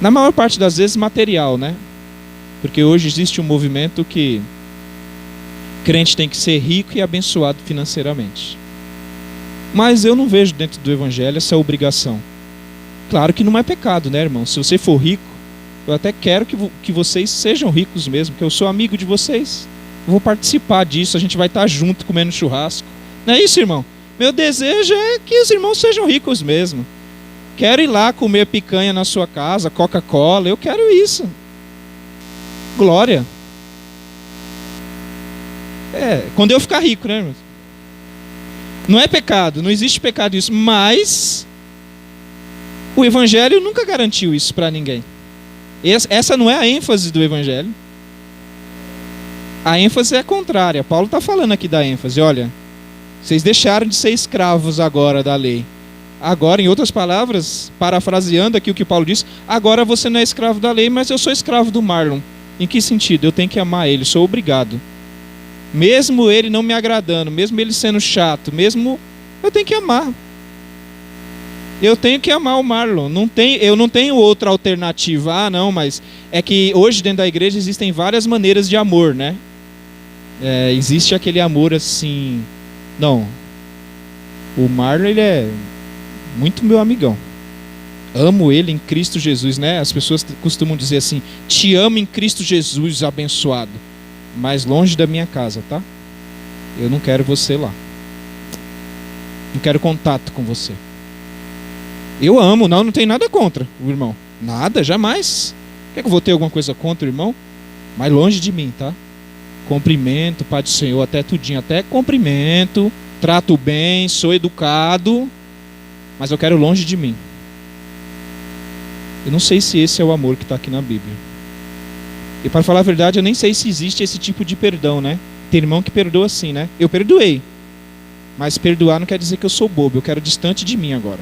Na maior parte das vezes material, né? Porque hoje existe um movimento que crente tem que ser rico e abençoado financeiramente. Mas eu não vejo dentro do evangelho essa obrigação. Claro que não é pecado, né, irmão? Se você for rico, eu até quero que vocês sejam ricos mesmo, que eu sou amigo de vocês. Eu vou participar disso, a gente vai estar junto comendo churrasco. Não é isso, irmão? Meu desejo é que os irmãos sejam ricos mesmo. Quero ir lá comer picanha na sua casa, Coca-Cola, eu quero isso. Glória. Quando eu ficar rico, né, irmão? Não é pecado, não existe pecado nisso, mas o evangelho nunca garantiu isso para ninguém. Essa não é a ênfase do evangelho. A ênfase é contrária. Paulo está falando aqui da ênfase. Olha, vocês deixaram de ser escravos agora da lei. Agora, em outras palavras, parafraseando aqui o que Paulo disse, agora você não é escravo da lei, mas eu sou escravo do Marlon. Em que sentido? Eu tenho que amar ele, sou obrigado. Mesmo ele não me agradando, mesmo ele sendo chato, eu tenho que amar. Eu tenho que amar o Marlon. Eu não tenho outra alternativa. Não, mas é que hoje dentro da igreja existem várias maneiras de amor, né? Existe aquele amor assim... Não. O Marlon, ele é muito meu amigão. Amo ele em Cristo Jesus, né? As pessoas costumam dizer assim, te amo em Cristo Jesus, abençoado. Mas longe da minha casa, tá? Eu não quero você lá. Não quero contato com você. Eu amo, não tenho nada contra o irmão. Nada, jamais. Quer que eu vou ter alguma coisa contra o irmão? Mas longe de mim, tá? Cumprimento, Pai do Senhor, até tudinho. Até cumprimento, trato bem, sou educado. Mas eu quero longe de mim. Eu não sei se esse é o amor que está aqui na Bíblia. E para falar a verdade, eu nem sei se existe esse tipo de perdão, né? Tem irmão que perdoa assim, né? Eu perdoei. Mas perdoar não quer dizer que eu sou bobo. Eu quero distante de mim agora.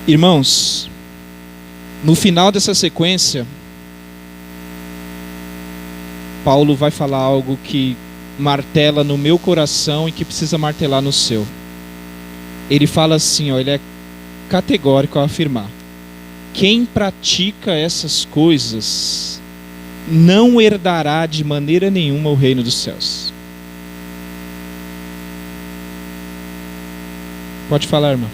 Irmãos, no final dessa sequência, Paulo vai falar algo que martela no meu coração e que precisa martelar no seu. Ele fala assim, ele é categórico ao afirmar: quem pratica essas coisas não herdará de maneira nenhuma o reino dos céus. Pode falar, irmão.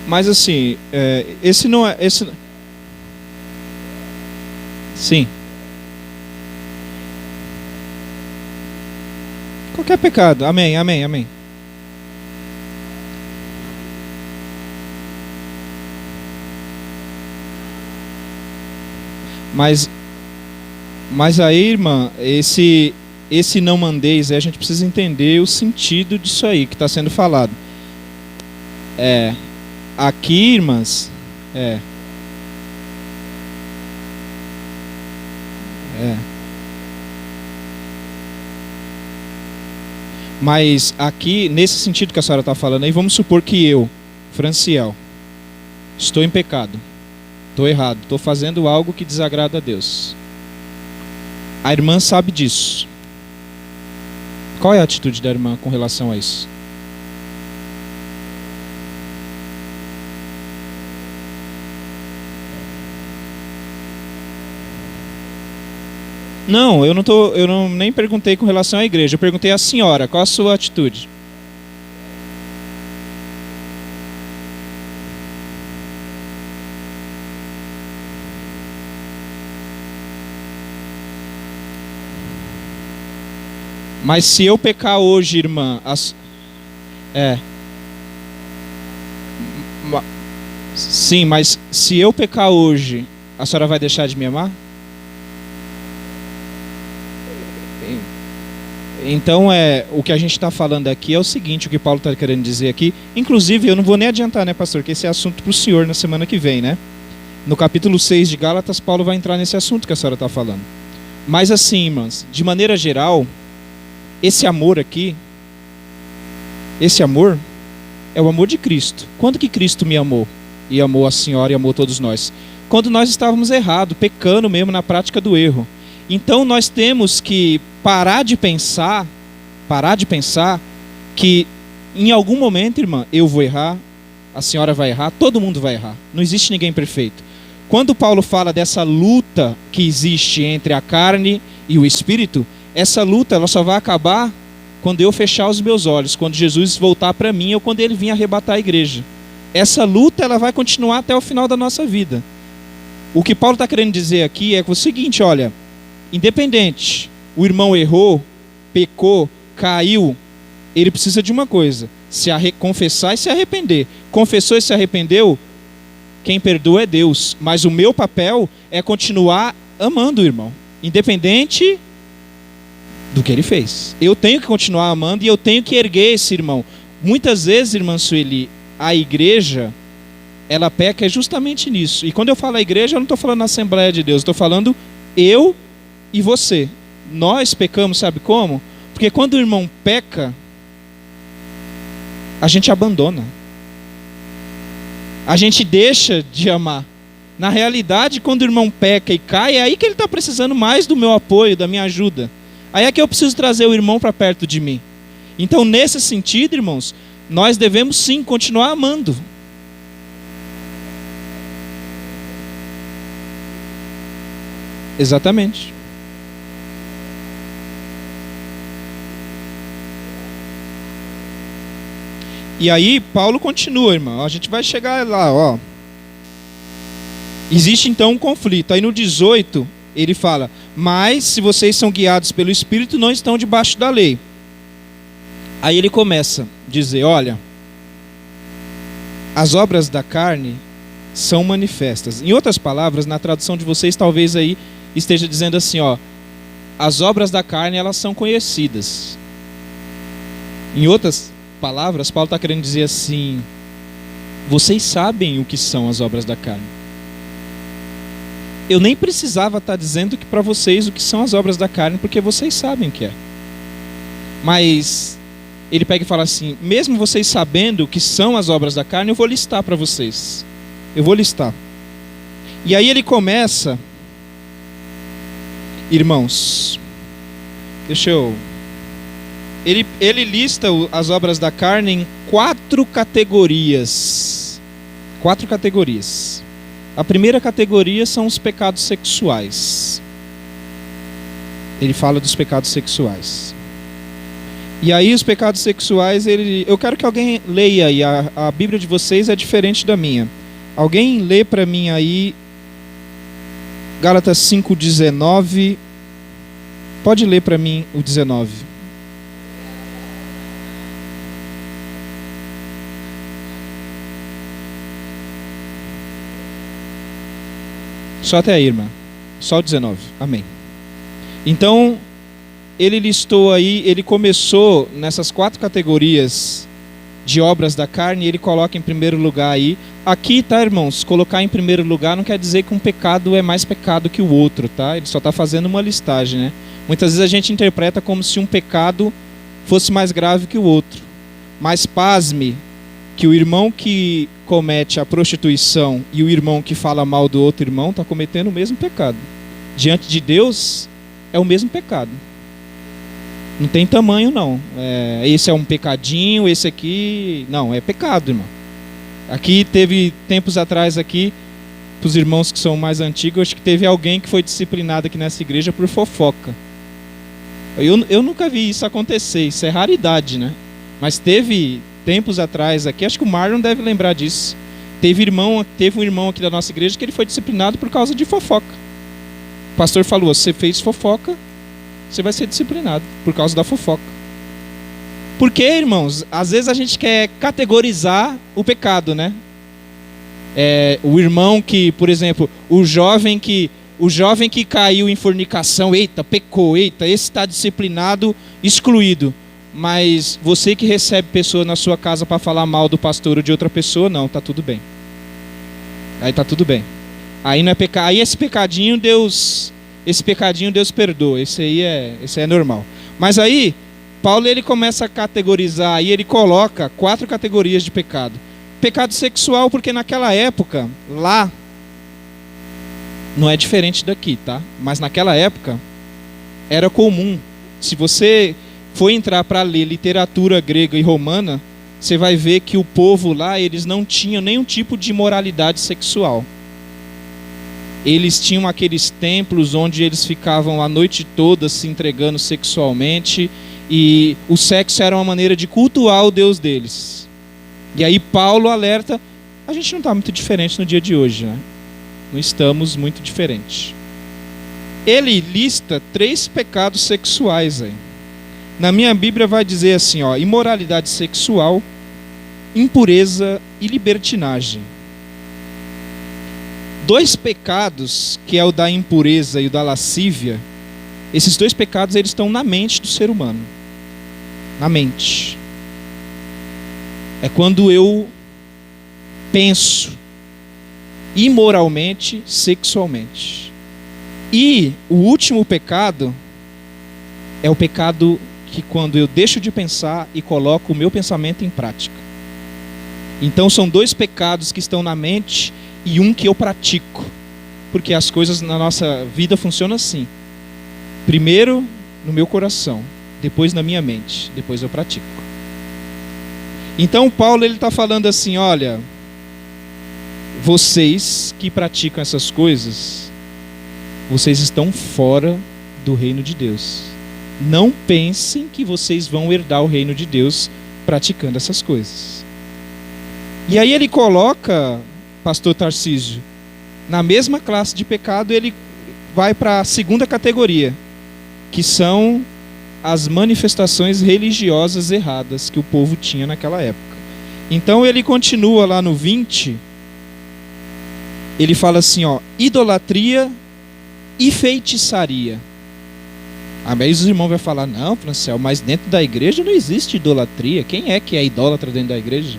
Mas assim, esse não é... Sim. Qualquer pecado. Amém, amém, amém. Mas aí, irmã, esse não mandeis, a gente precisa entender o sentido disso aí que está sendo falado. Aqui, irmãs, mas aqui, nesse sentido que a senhora está falando aí, vamos supor que eu, Franciel, estou em pecado, estou errado, estou fazendo algo que desagrada a Deus. A irmã sabe disso. Qual é a atitude da irmã com relação a isso? Não, eu não nem perguntei com relação à igreja. Eu perguntei à senhora, qual a sua atitude? Mas se eu pecar hoje, irmã, sim, mas se eu pecar hoje, a senhora vai deixar de me amar? Então, o que a gente está falando aqui é o seguinte, o que Paulo está querendo dizer aqui. Inclusive, eu não vou nem adiantar, né, pastor, que esse é assunto para o senhor na semana que vem, né? No capítulo 6 de Gálatas, Paulo vai entrar nesse assunto que a senhora está falando. Mas assim, irmãs, de maneira geral, esse amor aqui, esse amor é o amor de Cristo. Quando que Cristo me amou? E amou a senhora e amou todos nós? Quando nós estávamos errados, pecando mesmo na prática do erro. Então nós temos que parar de pensar que em algum momento, irmã, eu vou errar, a senhora vai errar, todo mundo vai errar. Não existe ninguém perfeito. Quando Paulo fala dessa luta que existe entre a carne e o espírito, essa luta ela só vai acabar quando eu fechar os meus olhos, quando Jesus voltar para mim ou quando ele vir arrebatar a igreja. Essa luta ela vai continuar até o final da nossa vida. O que Paulo está querendo dizer aqui é o seguinte, olha, independente, o irmão errou, pecou, caiu, ele precisa de uma coisa, confessar e se arrepender. Confessou e se arrependeu, quem perdoa é Deus, mas o meu papel é continuar amando o irmão, independente do que ele fez. Eu tenho que continuar amando e eu tenho que erguer esse irmão. Muitas vezes, irmã Sueli, a igreja, ela peca justamente nisso. E quando eu falo a igreja, eu não estou falando na Assembleia de Deus, estou falando eu e você. Nós pecamos, sabe como? Porque quando o irmão peca, a gente abandona. A gente deixa de amar. Na realidade, quando o irmão peca e cai, é aí que ele está precisando mais do meu apoio, da minha ajuda. Aí é que eu preciso trazer o irmão para perto de mim. Então, nesse sentido, irmãos, nós devemos sim continuar amando. Exatamente. E aí, Paulo continua, irmão. A gente vai chegar lá, ó. Existe então um conflito. Aí no 18, ele fala: mas se vocês são guiados pelo Espírito, não estão debaixo da lei. Aí ele começa a dizer: olha, as obras da carne são manifestas. Em outras palavras, na tradução de vocês, talvez aí esteja dizendo assim, ó, as obras da carne, elas são conhecidas. Em outras palavras, Paulo está querendo dizer assim: vocês sabem o que são as obras da carne. Eu nem precisava estar dizendo que para vocês o que são as obras da carne, porque vocês sabem o que é. Mas ele pega e fala assim: mesmo vocês sabendo o que são as obras da carne, eu vou listar para vocês. Eu vou listar. E aí ele começa, irmãos, ele lista as obras da carne em 4 categorias. 4 categorias. A primeira categoria são os pecados sexuais. Ele fala dos pecados sexuais. E aí os pecados sexuais, eu quero que alguém leia aí, a Bíblia de vocês é diferente da minha. Alguém lê para mim aí Gálatas 5:19. Pode ler para mim o 19. Só até aí, irmã. Só o 19. Amém. Então, ele listou aí, ele começou nessas 4 categorias de obras da carne, e ele coloca em primeiro lugar aí. Aqui, tá, irmãos? Colocar em primeiro lugar não quer dizer que um pecado é mais pecado que o outro, tá? Ele só está fazendo uma listagem, né? Muitas vezes a gente interpreta como se um pecado fosse mais grave que o outro. Mas pasme que o irmão que comete a prostituição e o irmão que fala mal do outro irmão está cometendo o mesmo pecado. Diante de Deus, é o mesmo pecado. Não tem tamanho, não. Esse é um pecadinho, esse aqui... Não, é pecado, irmão. Aqui teve, tempos atrás aqui, para os irmãos que são mais antigos, acho que teve alguém que foi disciplinado aqui nessa igreja por fofoca. Eu nunca vi isso acontecer, isso é raridade, né? Mas teve tempos atrás aqui, acho que o Marlon deve lembrar disso. Teve um irmão aqui da nossa igreja que ele foi disciplinado por causa de fofoca. O pastor falou, você fez fofoca, você vai ser disciplinado por causa da fofoca. Porque, irmãos, às vezes a gente quer categorizar o pecado, né? O irmão que, por exemplo, o jovem que caiu em fornicação, eita, pecou, eita, esse está disciplinado, excluído. Mas você que recebe pessoa na sua casa para falar mal do pastor ou de outra pessoa, não, tá tudo bem. Aí tá tudo bem. Aí não é pecado. Aí esse pecadinho Deus perdoa. Esse aí é normal. Mas aí Paulo ele começa a categorizar, aí ele coloca 4 categorias de pecado. Pecado sexual, porque naquela época, lá, não é diferente daqui, tá? Mas naquela época, era comum. Se você for entrar para ler literatura grega e romana, você vai ver que o povo lá, eles não tinham nenhum tipo de moralidade sexual. Eles tinham aqueles templos onde eles ficavam a noite toda se entregando sexualmente, e o sexo era uma maneira de cultuar o Deus deles. E aí Paulo alerta, a gente não está muito diferente no dia de hoje, né? Não estamos muito diferentes. Ele lista 3 pecados sexuais aí. Na minha Bíblia vai dizer assim, ó, imoralidade sexual, impureza e libertinagem. 2 pecados, que é o da impureza e o da lascívia, esses 2 pecados eles estão na mente do ser humano. Na mente. É quando eu penso imoralmente, sexualmente. E o último pecado é o pecado que quando eu deixo de pensar e coloco o meu pensamento em prática. Então são 2 pecados que estão na mente e um que eu pratico. Porque as coisas na nossa vida funcionam assim. Primeiro no meu coração, depois na minha mente, depois eu pratico. Então Paulo ele está falando assim, olha, vocês que praticam essas coisas, vocês estão fora do reino de Deus. Não pensem que vocês vão herdar o reino de Deus praticando essas coisas. E aí ele coloca, pastor Tarcísio, na mesma classe de pecado, ele vai para a segunda categoria, que são as manifestações religiosas erradas que o povo tinha naquela época. Então ele continua lá no 20, ele fala assim, ó, idolatria e feitiçaria. Aí os irmãos vão falar, não, Francel, mas dentro da igreja não existe idolatria. Quem é que é idólatra dentro da igreja?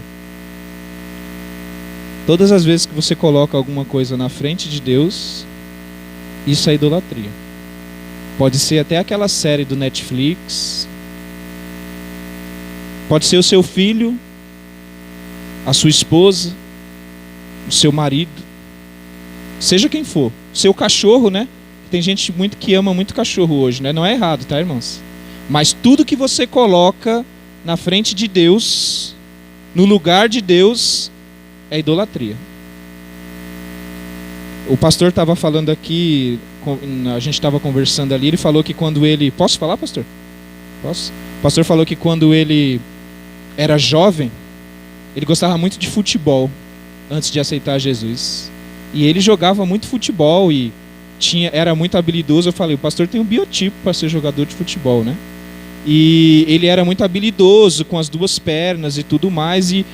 Todas as vezes que você coloca alguma coisa na frente de Deus, isso é idolatria. Pode ser até aquela série do Netflix, pode ser o seu filho, a sua esposa, o seu marido, seja quem for, o seu cachorro, né? Tem gente muito que ama muito cachorro hoje, né? Não é errado, tá, irmãos? Mas tudo que você coloca na frente de Deus, no lugar de Deus, é idolatria. O pastor estava falando aqui, a gente estava conversando ali, ele falou que quando ele... Posso falar, pastor? Posso? O pastor falou que quando ele era jovem, ele gostava muito de futebol, antes de aceitar Jesus. E ele jogava muito futebol e era muito habilidoso. Eu falei, o pastor tem um biotipo para ser jogador de futebol, né? E ele era muito habilidoso com as 2 pernas e tudo mais. E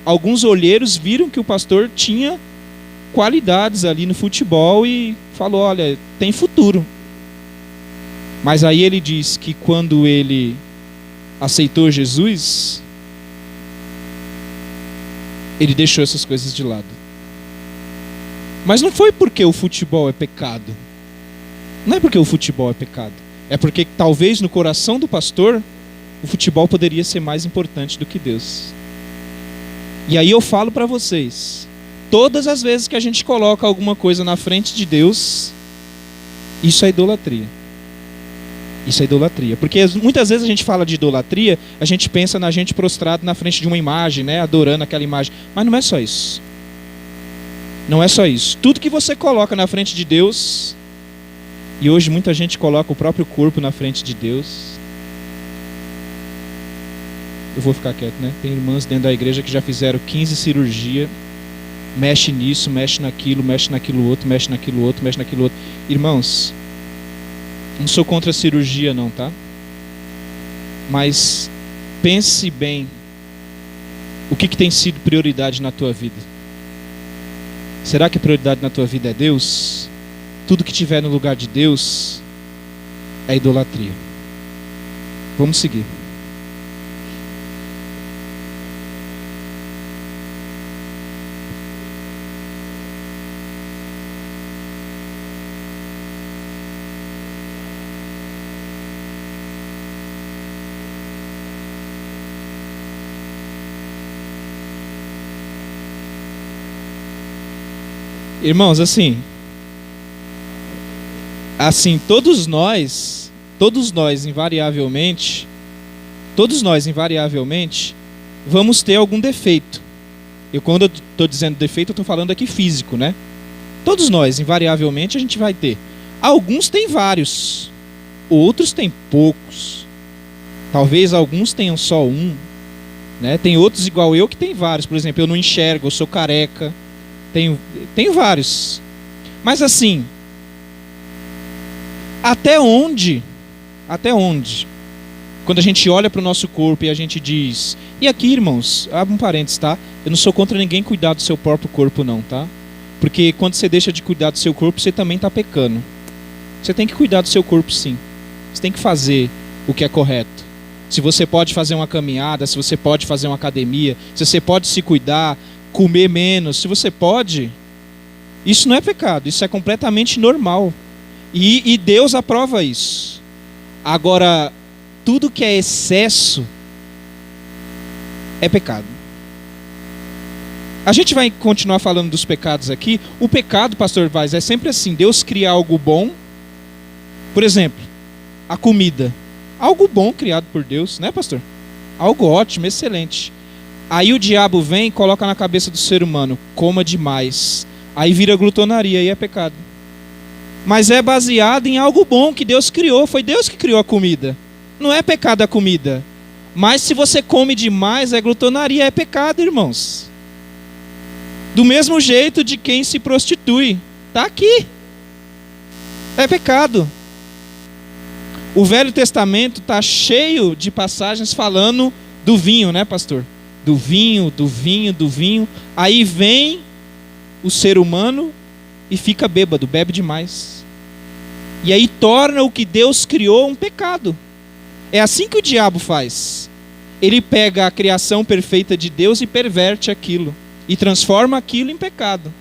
alguns olheiros viram que o pastor tinha qualidades ali no futebol e falou, olha, tem futuro. Mas aí ele diz que quando ele aceitou Jesus, ele deixou essas coisas de lado. Mas não foi porque o futebol é pecado. Não é porque o futebol é pecado. É porque talvez no coração do pastor, o futebol poderia ser mais importante do que Deus. E aí eu falo para vocês, todas as vezes que a gente coloca alguma coisa na frente de Deus, isso é idolatria. Isso é idolatria. Porque muitas vezes a gente fala de idolatria, a gente pensa na gente prostrado na frente de uma imagem, né? Adorando aquela imagem. Mas não é só isso. Não é só isso. Tudo que você coloca na frente de Deus, e hoje muita gente coloca o próprio corpo na frente de Deus. Eu vou ficar quieto, né? Tem irmãs dentro da igreja que já fizeram 15 cirurgias. Mexe nisso, mexe naquilo outro, mexe naquilo outro, mexe naquilo outro. Irmãos, não sou contra a cirurgia não, tá? Mas pense bem o que tem sido prioridade na tua vida. Será que a prioridade na tua vida é Deus? Tudo que tiver no lugar de Deus é idolatria. Vamos seguir. Irmãos, assim, todos nós invariavelmente, vamos ter algum defeito. Quando eu estou dizendo defeito, eu estou falando aqui físico, né? Todos nós, invariavelmente, a gente vai ter. Alguns têm vários, outros têm poucos. Talvez alguns tenham só um, né? Tem outros igual eu que tem vários. Por exemplo, eu não enxergo, eu sou careca. Tenho vários. Mas assim, até onde, quando a gente olha para o nosso corpo e a gente diz... E aqui, irmãos, abre um parênteses, tá? Eu não sou contra ninguém cuidar do seu próprio corpo não, tá? Porque quando você deixa de cuidar do seu corpo, você também está pecando. Você tem que cuidar do seu corpo sim. Você tem que fazer o que é correto. Se você pode fazer uma caminhada, se você pode fazer uma academia, se você pode se cuidar... comer menos, se você pode, isso não é pecado, isso é completamente normal. E Deus aprova isso. Agora, tudo que é excesso é pecado. A gente vai continuar falando dos pecados aqui. O pecado, pastor Vaz, é sempre assim, Deus cria algo bom. Por exemplo, a comida. Algo bom criado por Deus, né, pastor? Algo ótimo, excelente. Aí o diabo vem e coloca na cabeça do ser humano, coma demais. Aí vira glutonaria, aí é pecado. Mas é baseado em algo bom que Deus criou. Foi Deus que criou a comida. Não é pecado a comida. Mas se você come demais, é glutonaria, é pecado, irmãos. Do mesmo jeito de quem se prostitui. Está aqui. É pecado. O Velho Testamento está cheio de passagens falando do vinho, né, pastor? Do vinho. Aí vem o ser humano e fica bêbado, bebe demais. E aí torna o que Deus criou um pecado. É assim que o diabo faz. Ele pega a criação perfeita de Deus e perverte aquilo. E transforma aquilo em pecado.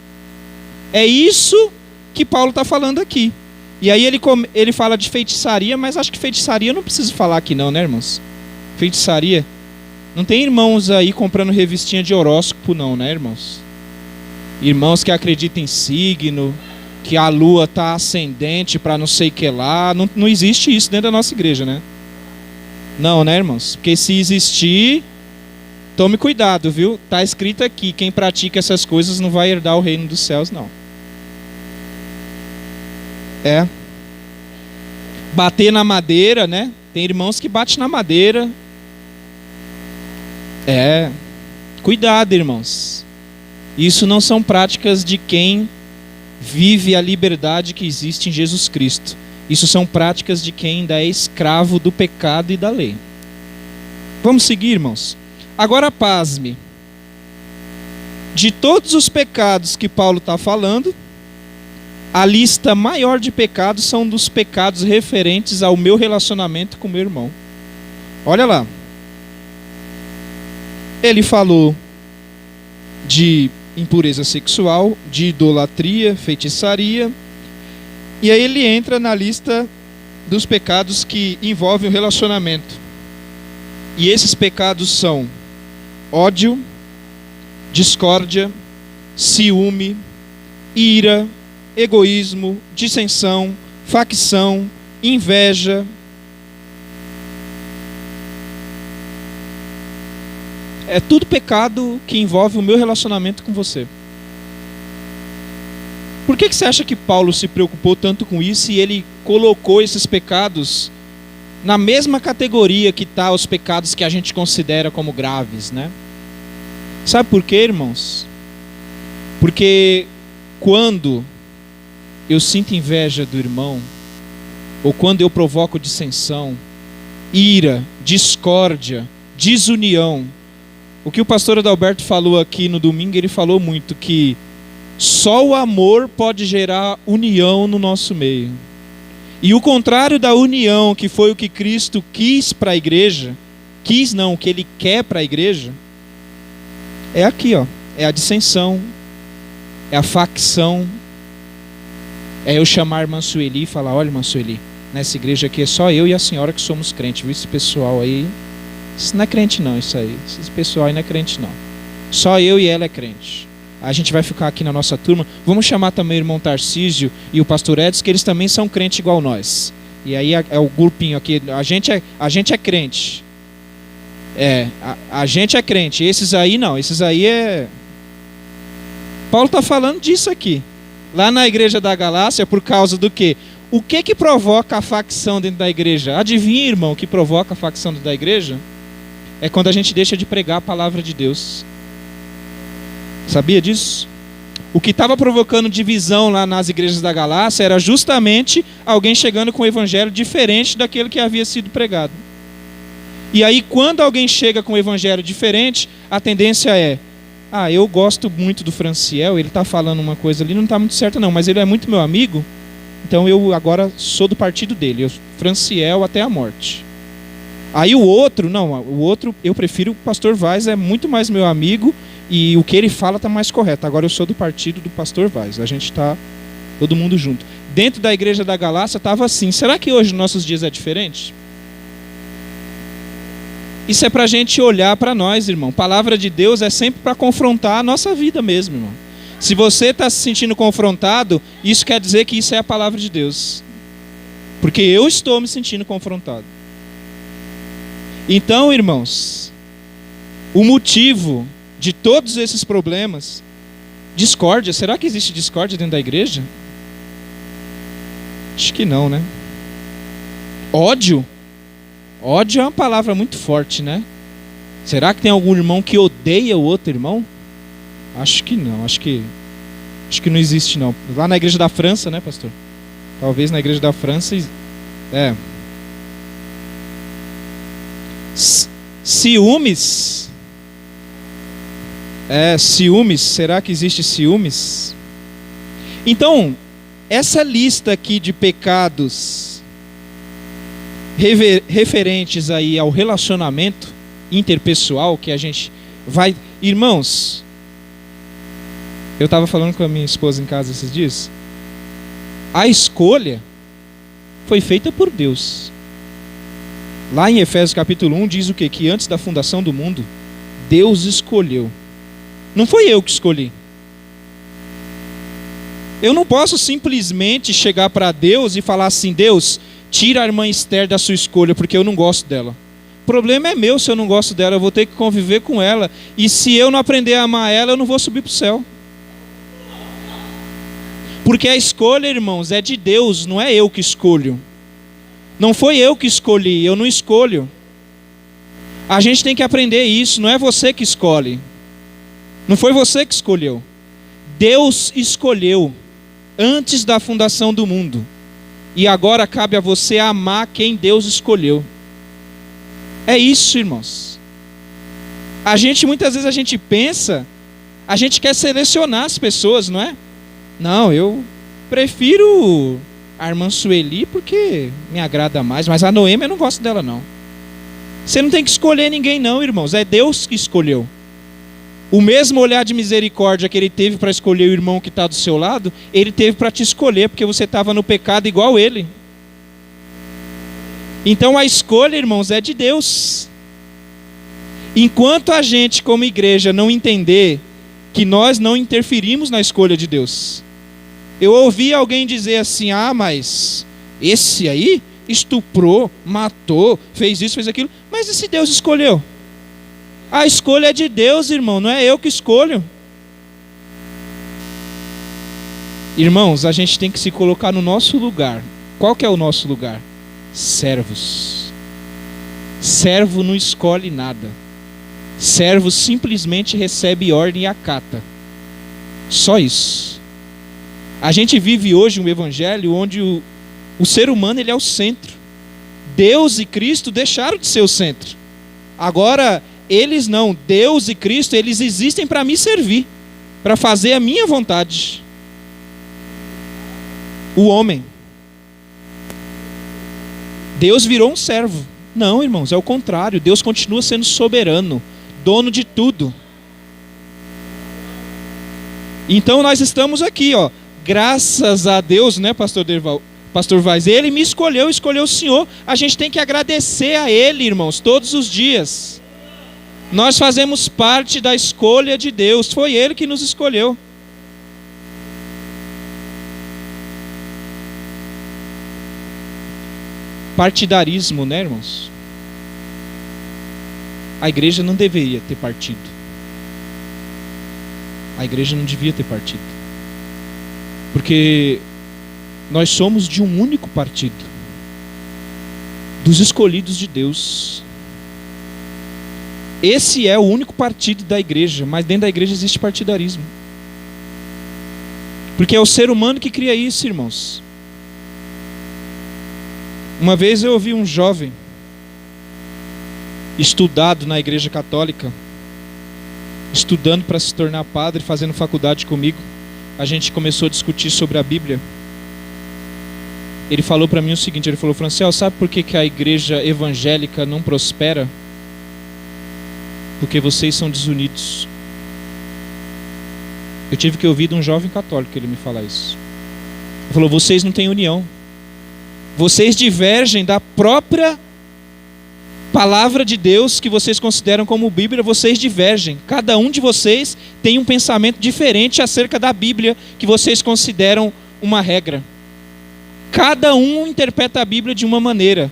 É isso que Paulo está falando aqui. E aí ele fala de feitiçaria, mas acho que feitiçaria eu não preciso falar aqui não, né, irmãos? Feitiçaria... Não tem irmãos aí comprando revistinha de horóscopo não, né, irmãos? Irmãos que acreditam em signo, que a lua está ascendente para não sei o que lá. Não existe isso dentro da nossa igreja, né? Não, né, irmãos? Porque se existir, tome cuidado, viu? Está escrito aqui, quem pratica essas coisas não vai herdar o reino dos céus, não. É. Bater na madeira, né? Tem irmãos que batem na madeira. É, cuidado, irmãos. Isso não são práticas de quem vive a liberdade que existe em Jesus Cristo. Isso são práticas de quem ainda é escravo do pecado e da lei. Vamos seguir, irmãos. Agora pasme. De todos os pecados que Paulo está falando, a lista maior de pecados são dos pecados referentes ao meu relacionamento com meu irmão. Olha lá. Ele falou de impureza sexual, de idolatria, feitiçaria. E aí ele entra na lista dos pecados que envolvem o relacionamento. E esses pecados são ódio, discórdia, ciúme, ira, egoísmo, dissensão, facção, inveja, É tudo pecado que envolve o meu relacionamento com você. Por que você acha que Paulo se preocupou tanto com isso e ele colocou esses pecados na mesma categoria que está os pecados que a gente considera como graves, né? Sabe por quê, irmãos? Porque quando eu sinto inveja do irmão, ou quando eu provoco dissensão, ira, discórdia, desunião, o que o pastor Adalberto falou aqui no domingo, ele falou muito que só o amor pode gerar união no nosso meio. E o contrário da união, que foi o que Cristo quis para a igreja, o que Ele quer para a igreja, é aqui, ó, é a dissensão, é a facção, é eu chamar a irmã Sueli e falar, olha, irmã Sueli, nessa igreja aqui é só eu e a senhora que somos crentes, viu? Esse pessoal aí, isso não é crente não, isso aí, esse pessoal aí não é crente não. Só eu e ela é crente. A gente vai ficar aqui na nossa turma. Vamos chamar também o irmão Tarcísio e o pastor Edson, que eles também são crentes igual nós. E aí é o grupinho aqui. A gente é crente. A gente é crente. Esses aí não. Esses aí é... Paulo está falando disso aqui. Lá na igreja da Galácia, por causa do quê? O que provoca a facção dentro da igreja? Adivinha, irmão, o que provoca a facção dentro da igreja? É quando a gente deixa de pregar a palavra de Deus. Sabia disso? O que estava provocando divisão lá nas igrejas da Galácia era justamente alguém chegando com um evangelho diferente daquele que havia sido pregado. E aí, quando alguém chega com um evangelho diferente, a tendência é: eu gosto muito do Franciel, ele está falando uma coisa ali, não está muito certa não, mas ele é muito meu amigo, então eu agora sou do partido dele, Franciel até a morte. Aí o outro eu prefiro o pastor Vaz, é muito mais meu amigo, e o que ele fala está mais correto. Agora eu sou do partido do pastor Vaz. A gente está todo mundo junto. Dentro da igreja da Galácia estava assim. Será que hoje, nos nossos dias, é diferente? Isso é para a gente olhar para nós, irmão. Palavra de Deus é sempre para confrontar a nossa vida mesmo, irmão. Se você está se sentindo confrontado, isso quer dizer que isso é a palavra de Deus. Porque eu estou me sentindo confrontado. Então, irmãos, o motivo de todos esses problemas, discórdia, será que existe discórdia dentro da igreja? Acho que não, né? Ódio é uma palavra muito forte, né? Será que tem algum irmão que odeia o outro irmão? Acho que não, acho que não existe não. Lá na igreja da França, né, pastor? Talvez na igreja da França, ciúmes, será que existe ciúmes? Então, essa lista aqui de pecados referentes aí ao relacionamento interpessoal que a gente vai... Irmãos, eu estava falando com a minha esposa em casa esses dias, a escolha foi feita por Deus. Lá em Efésios capítulo 1 diz o quê? Que antes da fundação do mundo, Deus escolheu. Não foi eu que escolhi. Eu não posso simplesmente chegar para Deus e falar assim: Deus, tira a irmã Esther da sua escolha, porque eu não gosto dela. O problema é meu se eu não gosto dela, eu vou ter que conviver com ela. E se eu não aprender a amar ela, eu não vou subir para o céu. Porque a escolha, irmãos, é de Deus, não é eu que escolho. Não foi eu que escolhi, eu não escolho. A gente tem que aprender isso, não é você que escolhe. Não foi você que escolheu. Deus escolheu antes da fundação do mundo. E agora cabe a você amar quem Deus escolheu. É isso, irmãos. Muitas vezes a gente pensa, a gente quer selecionar as pessoas, não é? Não, eu prefiro a irmã Sueli porque me agrada mais, mas a Noêmia eu não gosto dela não. Você não tem que escolher ninguém não, irmãos, é Deus que escolheu. O mesmo olhar de misericórdia que ele teve para escolher o irmão que está do seu lado, ele teve para te escolher, porque você estava no pecado igual ele. Então a escolha, irmãos, é de Deus. Enquanto a gente, como igreja, não entender que nós não interferimos na escolha de Deus. Eu ouvi alguém dizer assim: mas esse aí estuprou, matou, fez isso, fez aquilo. Mas e se Deus escolheu? A escolha é de Deus, irmão, não é eu que escolho. Irmãos, a gente tem que se colocar no nosso lugar. Qual que é o nosso lugar? Servos. Servo não escolhe nada. Servo simplesmente recebe ordem e acata. Só isso. A gente vive hoje um evangelho onde o ser humano ele é o centro. Deus e Cristo deixaram de ser o centro. Agora, eles não. Deus e Cristo, eles existem para me servir, para fazer a minha vontade. O homem. Deus virou um servo. Não, irmãos, é o contrário. Deus continua sendo soberano, dono de tudo. Então nós estamos aqui, ó. Graças a Deus, né, Pastor Vaz? Ele me escolheu o Senhor. A gente tem que agradecer a Ele, irmãos, todos os dias. Nós fazemos parte da escolha de Deus. Foi Ele que nos escolheu. Partidarismo, né, irmãos? A igreja não deveria ter partido. A igreja não devia ter partido. Porque nós somos de um único partido, dos escolhidos de Deus. Esse é o único partido da igreja, mas dentro da igreja existe partidarismo. Porque é o ser humano que cria isso, irmãos. Uma vez eu ouvi um jovem estudado na igreja católica, estudando para se tornar padre, fazendo faculdade comigo. A gente começou a discutir sobre a Bíblia. Ele falou para mim o seguinte, ele falou: Franciel, sabe por que a igreja evangélica não prospera? Porque vocês são desunidos. Eu tive que ouvir de um jovem católico ele me falar isso. Ele falou: vocês não têm união. Vocês divergem da própria palavra de Deus que vocês consideram como Bíblia, vocês divergem. Cada um de vocês tem um pensamento diferente acerca da Bíblia que vocês consideram uma regra. Cada um interpreta a Bíblia de uma maneira.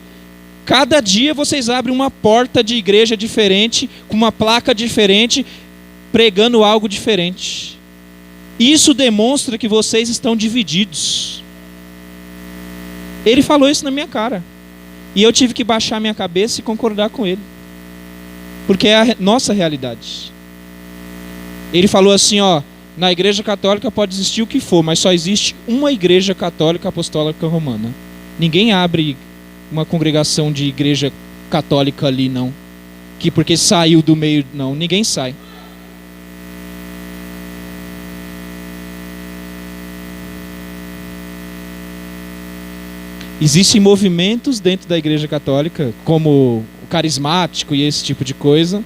Cada dia vocês abrem uma porta de igreja diferente, com uma placa diferente, pregando algo diferente. Isso demonstra que vocês estão divididos. Ele falou isso na minha cara. E eu tive que baixar minha cabeça e concordar com ele. Porque é a nossa realidade. Ele falou assim, ó: na igreja católica pode existir o que for, mas só existe uma igreja católica apostólica romana. Ninguém abre uma congregação de igreja católica ali, não. Que porque saiu do meio, não. Ninguém sai. Existem movimentos dentro da igreja católica, como o carismático e esse tipo de coisa.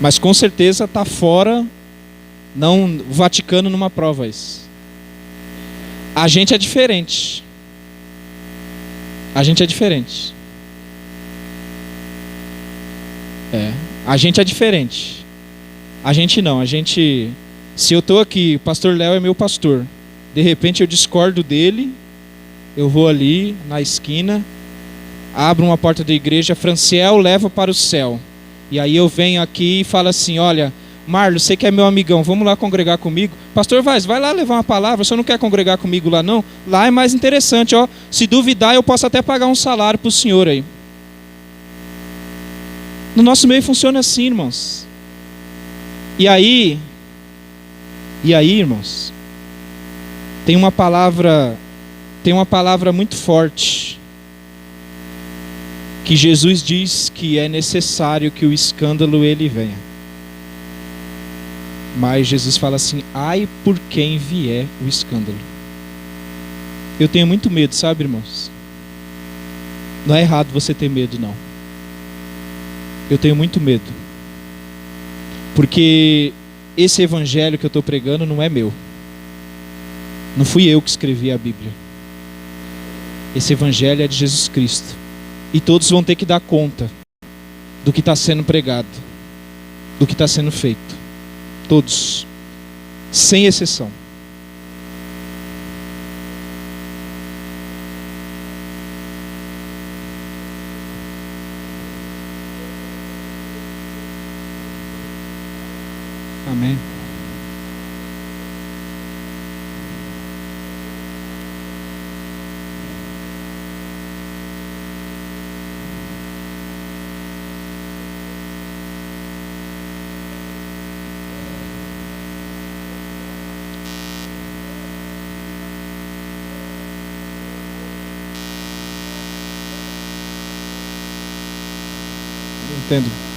Mas com certeza está fora, não, o Vaticano não aprova isso. A gente é diferente. A gente é diferente. A gente é diferente. A gente não, a gente... Se eu estou aqui, o pastor Léo é meu pastor. De repente eu discordo dele, eu vou ali na esquina, abro uma porta da igreja, Franciel leva para o céu. E aí eu venho aqui e falo assim: olha, Marlon, você que é meu amigão, vamos lá congregar comigo? Pastor Vaz, vai lá levar uma palavra, você não quer congregar comigo lá não? Lá é mais interessante, ó. Se duvidar eu posso até pagar um salário para o senhor aí. No nosso meio funciona assim, irmãos. E aí, irmãos, tem uma palavra muito forte que Jesus diz que é necessário que o escândalo ele venha. Mas Jesus fala assim: ai por quem vier o escândalo. Eu tenho muito medo, sabe, irmãos? Não é errado você ter medo, não. Eu tenho muito medo. Porque esse evangelho que eu estou pregando não é meu. Não fui eu que escrevi a Bíblia. Esse evangelho é de Jesus Cristo. E todos vão ter que dar conta do que está sendo pregado, do que está sendo feito. Todos, sem exceção. Amém. Entendo.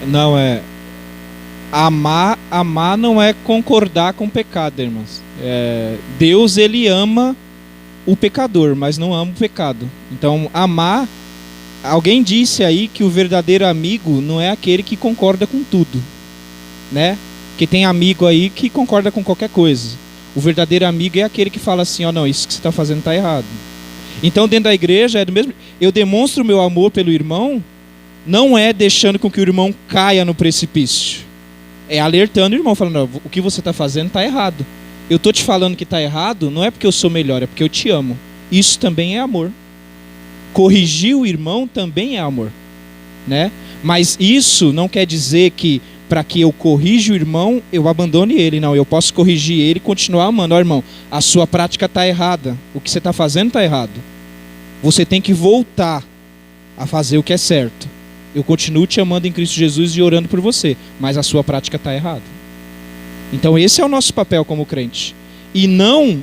Não, amar não é concordar com o pecado, irmãos. Deus, ele ama o pecador, mas não ama o pecado. Então, amar, alguém disse aí que o verdadeiro amigo não é aquele que concorda com tudo, né? Porque tem amigo aí que concorda com qualquer coisa. O verdadeiro amigo é aquele que fala assim, não, isso que você está fazendo está errado. Então, dentro da igreja, é do mesmo. Eu demonstro o meu amor pelo irmão, não é deixando com que o irmão caia no precipício. É alertando o irmão, falando, o que você está fazendo está errado. Eu estou te falando que está errado, não é porque eu sou melhor, é porque eu te amo. Isso também é amor. Corrigir o irmão também é amor, né? Mas isso não quer dizer que para que eu corrija o irmão, eu abandone ele. Não, eu posso corrigir ele e continuar amando. Irmão, a sua prática está errada. O que você está fazendo está errado. Você tem que voltar a fazer o que é certo. Eu continuo te amando em Cristo Jesus e orando por você, mas a sua prática está errada. Então esse é o nosso papel como crente. E não,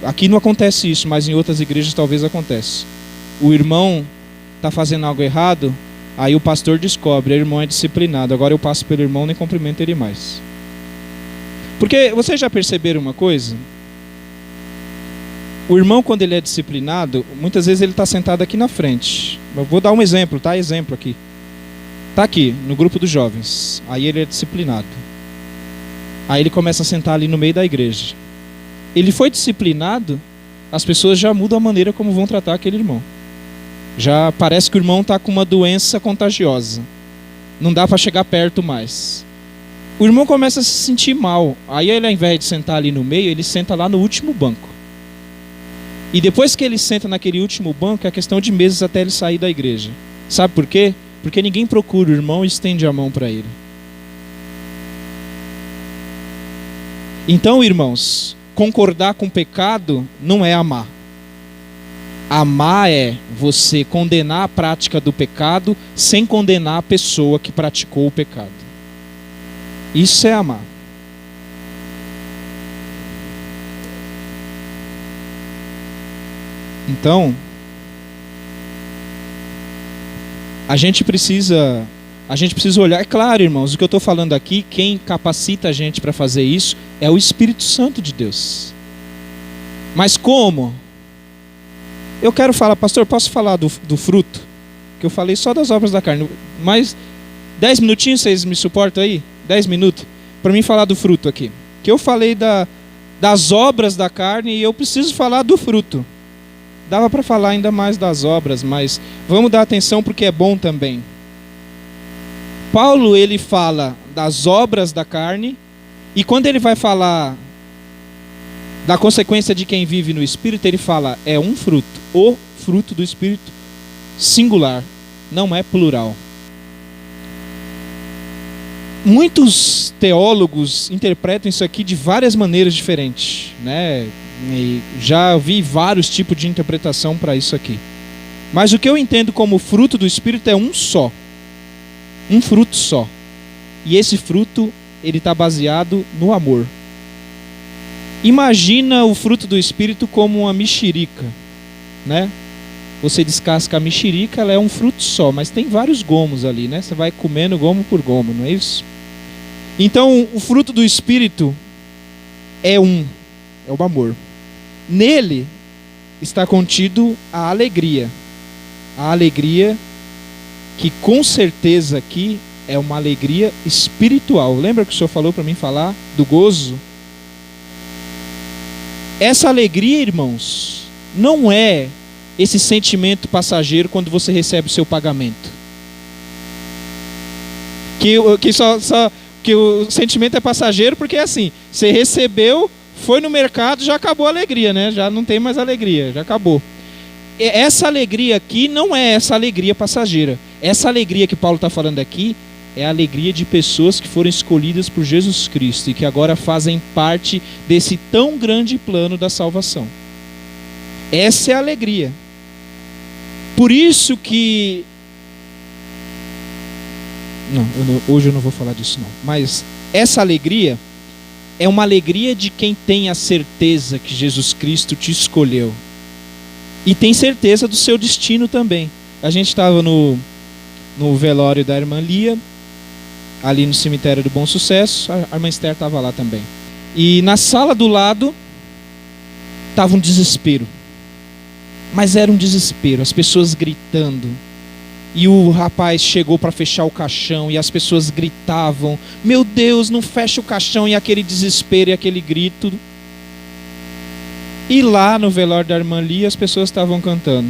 aqui não acontece isso, mas em outras igrejas talvez aconteça. O irmão está fazendo algo errado, aí o pastor descobre, o irmão é disciplinado, agora eu passo pelo irmão, nem cumprimento ele mais. Porque vocês já perceberam uma coisa? O irmão, quando ele é disciplinado, muitas vezes ele está sentado aqui na frente. Eu vou dar um exemplo, tá? Exemplo aqui. Está aqui, no grupo dos jovens. Aí ele é disciplinado. Aí ele começa a sentar ali no meio da igreja. Ele foi disciplinado, as pessoas já mudam a maneira como vão tratar aquele irmão. Já parece que o irmão está com uma doença contagiosa. Não dá para chegar perto mais. O irmão começa a se sentir mal. Aí ele, ao invés de sentar ali no meio, ele senta lá no último banco. E depois que ele senta naquele último banco, é questão de meses até ele sair da igreja. Sabe por quê? Porque ninguém procura o irmão e estende a mão para ele. Então, irmãos, concordar com o pecado não é amar. Amar é você condenar a prática do pecado sem condenar a pessoa que praticou o pecado. Isso é amar. Então, a gente precisa olhar. É claro, irmãos, o que eu estou falando aqui, quem capacita a gente para fazer isso é o Espírito Santo de Deus. Mas como? Eu quero falar, pastor, posso falar do fruto? Que eu falei só das obras da carne. Mas 10 minutinhos vocês me suportam aí? 10 minutos? Para mim falar do fruto aqui. Que eu falei das obras da carne e eu preciso falar do fruto. Dava para falar ainda mais das obras, mas vamos dar atenção porque é bom também. Paulo, ele fala das obras da carne, e quando ele vai falar da consequência de quem vive no Espírito, ele fala, é um fruto, o fruto do Espírito, singular, não é plural. Muitos teólogos interpretam isso aqui de várias maneiras diferentes, né? E já vi vários tipos de interpretação para isso aqui. Mas o que eu entendo como fruto do Espírito é um só. Um fruto só. E esse fruto, ele está baseado no amor. Imagina o fruto do Espírito como uma mexerica, né? Você descasca a mexerica, ela é um fruto só, mas tem vários gomos ali, né? Você vai comendo gomo por gomo, não é isso? Então, o fruto do Espírito é o amor. Nele está contido a alegria. A alegria que com certeza aqui é uma alegria espiritual. Lembra que o Senhor falou para mim falar do gozo? Essa alegria, irmãos, não é esse sentimento passageiro quando você recebe o seu pagamento. Que o sentimento é passageiro porque é assim, você recebeu, foi no mercado, já acabou a alegria, né? Já não tem mais alegria, já acabou. Essa alegria aqui não é essa alegria passageira. Essa alegria que Paulo está falando aqui é a alegria de pessoas que foram escolhidas por Jesus Cristo e que agora fazem parte desse tão grande plano da salvação. Essa é a alegria. Por isso que... hoje eu não vou falar disso não. Mas essa alegria é uma alegria de quem tem a certeza que Jesus Cristo te escolheu. E tem certeza do seu destino também. A gente estava no velório da irmã Lia, ali no cemitério do Bom Sucesso. A irmã Esther estava lá também. E na sala do lado estava um desespero. Mas era um desespero, as pessoas gritando. E o rapaz chegou para fechar o caixão e as pessoas gritavam: meu Deus, não fecha o caixão, e aquele desespero e aquele grito. E lá no velório da irmã Lia as pessoas estavam cantando.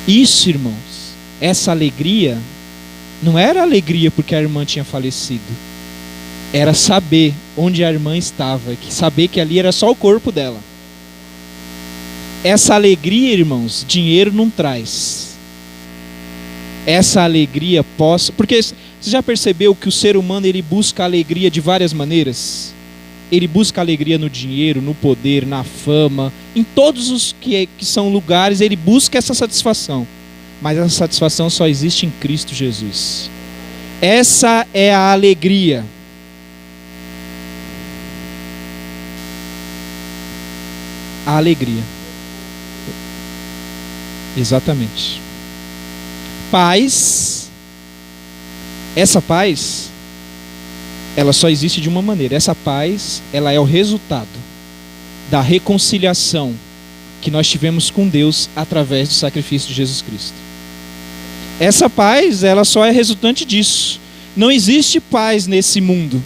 Isso, irmãos, essa alegria não era alegria porque a irmã tinha falecido. Era saber onde a irmã estava, saber que ali era só o corpo dela. Essa alegria, irmãos, dinheiro não traz. Essa alegria porque você já percebeu que o ser humano ele busca alegria de várias maneiras? Ele busca alegria no dinheiro, no poder, na fama, em todos os que são lugares, ele busca essa satisfação. Mas essa satisfação só existe em Cristo Jesus. Essa é a alegria. A alegria. Exatamente. Paz. Essa paz, ela só existe de uma maneira. Essa paz, ela é o resultado da reconciliação que nós tivemos com Deus através do sacrifício de Jesus Cristo. Essa paz, ela só é resultante disso. Não existe paz nesse mundo.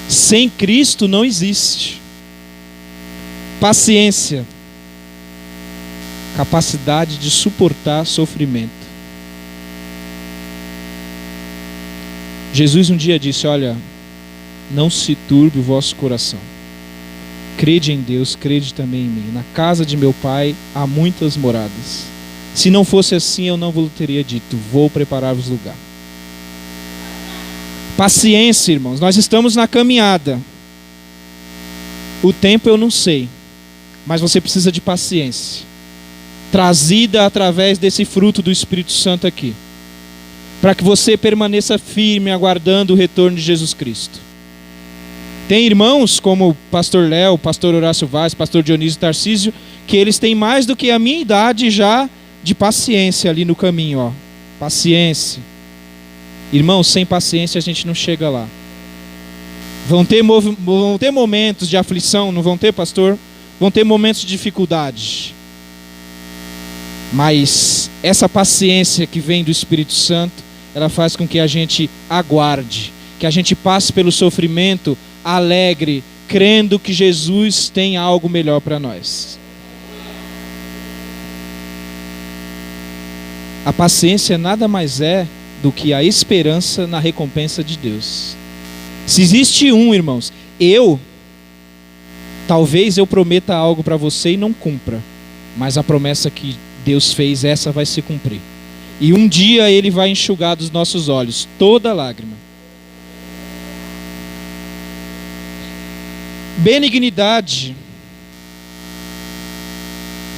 Sem Cristo não existe. Paciência. Capacidade de suportar sofrimento. Jesus um dia disse: olha, não se turbe o vosso coração. Crede em Deus, crede também em mim. Na casa de meu Pai há muitas moradas. Se não fosse assim, eu não vos teria dito: vou preparar-vos lugar. Paciência, irmãos. Nós estamos na caminhada. O tempo eu não sei, mas você precisa de paciência, trazida através desse fruto do Espírito Santo aqui, para que você permaneça firme, aguardando o retorno de Jesus Cristo. Tem irmãos como o pastor Léo, o pastor Horácio Vaz, pastor Dionísio Tarcísio, que eles têm mais do que a minha idade já de paciência ali no caminho, ó. Paciência. Irmãos, sem paciência a gente não chega lá. Vão ter momentos de aflição, não vão ter, pastor? Vão ter momentos de dificuldade. Mas essa paciência que vem do Espírito Santo, ela faz com que a gente aguarde, que a gente passe pelo sofrimento alegre, crendo que Jesus tem algo melhor para nós. A paciência nada mais é do que a esperança na recompensa de Deus. Se existe irmãos, talvez eu prometa algo para você e não cumpra, mas a promessa que Deus fez, essa vai se cumprir. E um dia Ele vai enxugar dos nossos olhos toda lágrima. Benignidade,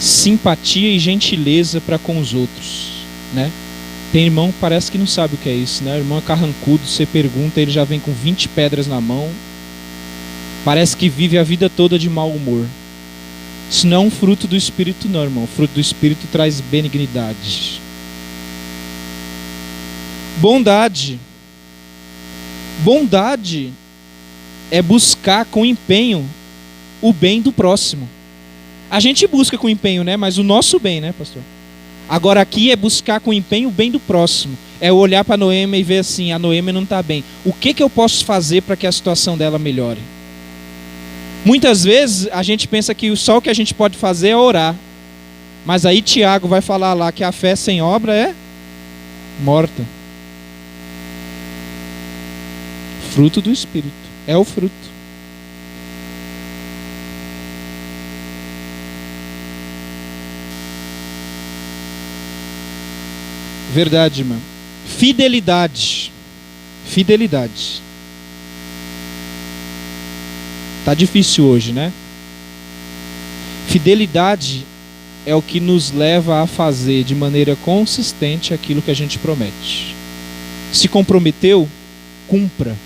simpatia e gentileza para com os outros, né? Tem irmão que parece que não sabe o que é isso, né? O irmão é carrancudo, você pergunta, ele já vem com 20 pedras na mão. Parece que vive a vida toda de mau humor. Isso não é um fruto do Espírito não, irmão. O fruto do Espírito traz benignidade. Bondade. Bondade é buscar com empenho o bem do próximo. A gente busca com empenho, né? Mas o nosso bem, né, pastor? Agora aqui é buscar com empenho o bem do próximo. É olhar para a Noêmia e ver assim, a Noêmia não está bem. O que eu posso fazer para que a situação dela melhore? Muitas vezes a gente pensa que só o que a gente pode fazer é orar. Mas aí Tiago vai falar lá que a fé sem obra é morta. Fruto do Espírito. É o fruto. Verdade, irmão. Fidelidade. Fidelidade. Tá difícil hoje, né? Fidelidade é o que nos leva a fazer de maneira consistente aquilo que a gente promete. Se comprometeu, cumpra.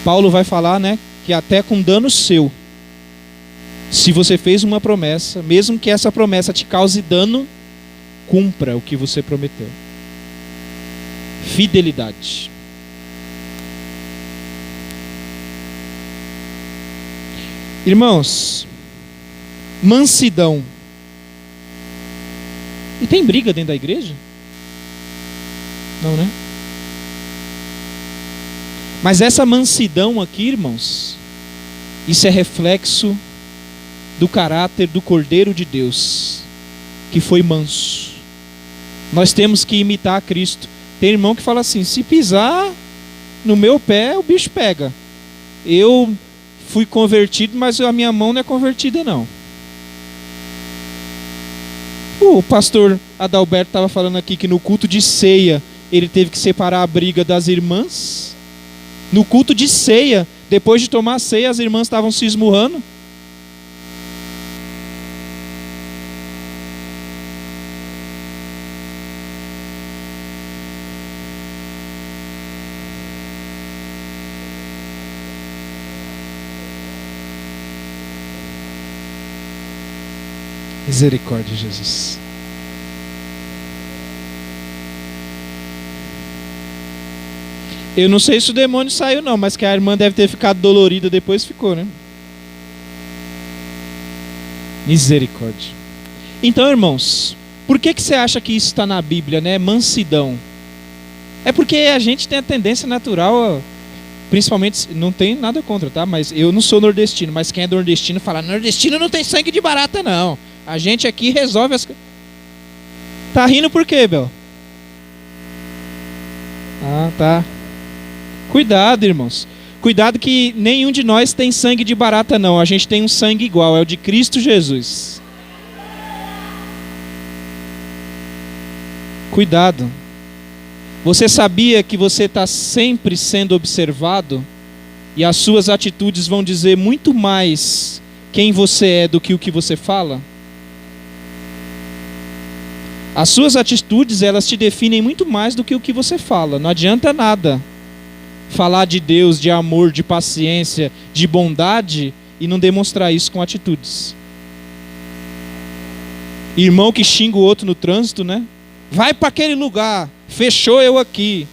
Paulo vai falar, né, que até com dano seu, se você fez uma promessa, mesmo que essa promessa te cause dano, cumpra o que você prometeu. Fidelidade. Irmãos, mansidão. E tem briga dentro da igreja? Não, né? Mas essa mansidão aqui, irmãos, isso é reflexo do caráter do Cordeiro de Deus, que foi manso. Nós temos que imitar a Cristo. Tem irmão que fala assim, se pisar no meu pé, o bicho pega. Eu fui convertido, mas a minha mão não é convertida, não. O pastor Adalberto estava falando aqui que no culto de ceia, ele teve que separar a briga das irmãs. No culto de ceia, depois de tomar a ceia, as irmãs estavam se esmurrando. Misericórdia, Jesus. Eu não sei se o demônio saiu não, mas que a irmã deve ter ficado dolorida depois, ficou, né? Misericórdia. Então, irmãos, por que você acha que isso está na Bíblia, né? Mansidão. É porque a gente tem a tendência natural, principalmente, não tem nada contra, tá? Mas eu não sou nordestino, mas quem é nordestino fala, nordestino não tem sangue de barata, não. A gente aqui resolve as coisas. Tá rindo por quê, Bel? Ah, tá. Cuidado, irmãos. Cuidado que nenhum de nós tem sangue de barata, não. A gente tem um sangue igual, é o de Cristo Jesus. Cuidado. Você sabia que você está sempre sendo observado? E as suas atitudes vão dizer muito mais quem você é do que o que você fala? As suas atitudes, elas te definem muito mais do que o que você fala. Não adianta nada falar de Deus, de amor, de paciência, de bondade e não demonstrar isso com atitudes. Irmão que xinga o outro no trânsito, né? Vai para aquele lugar, fechou eu aqui.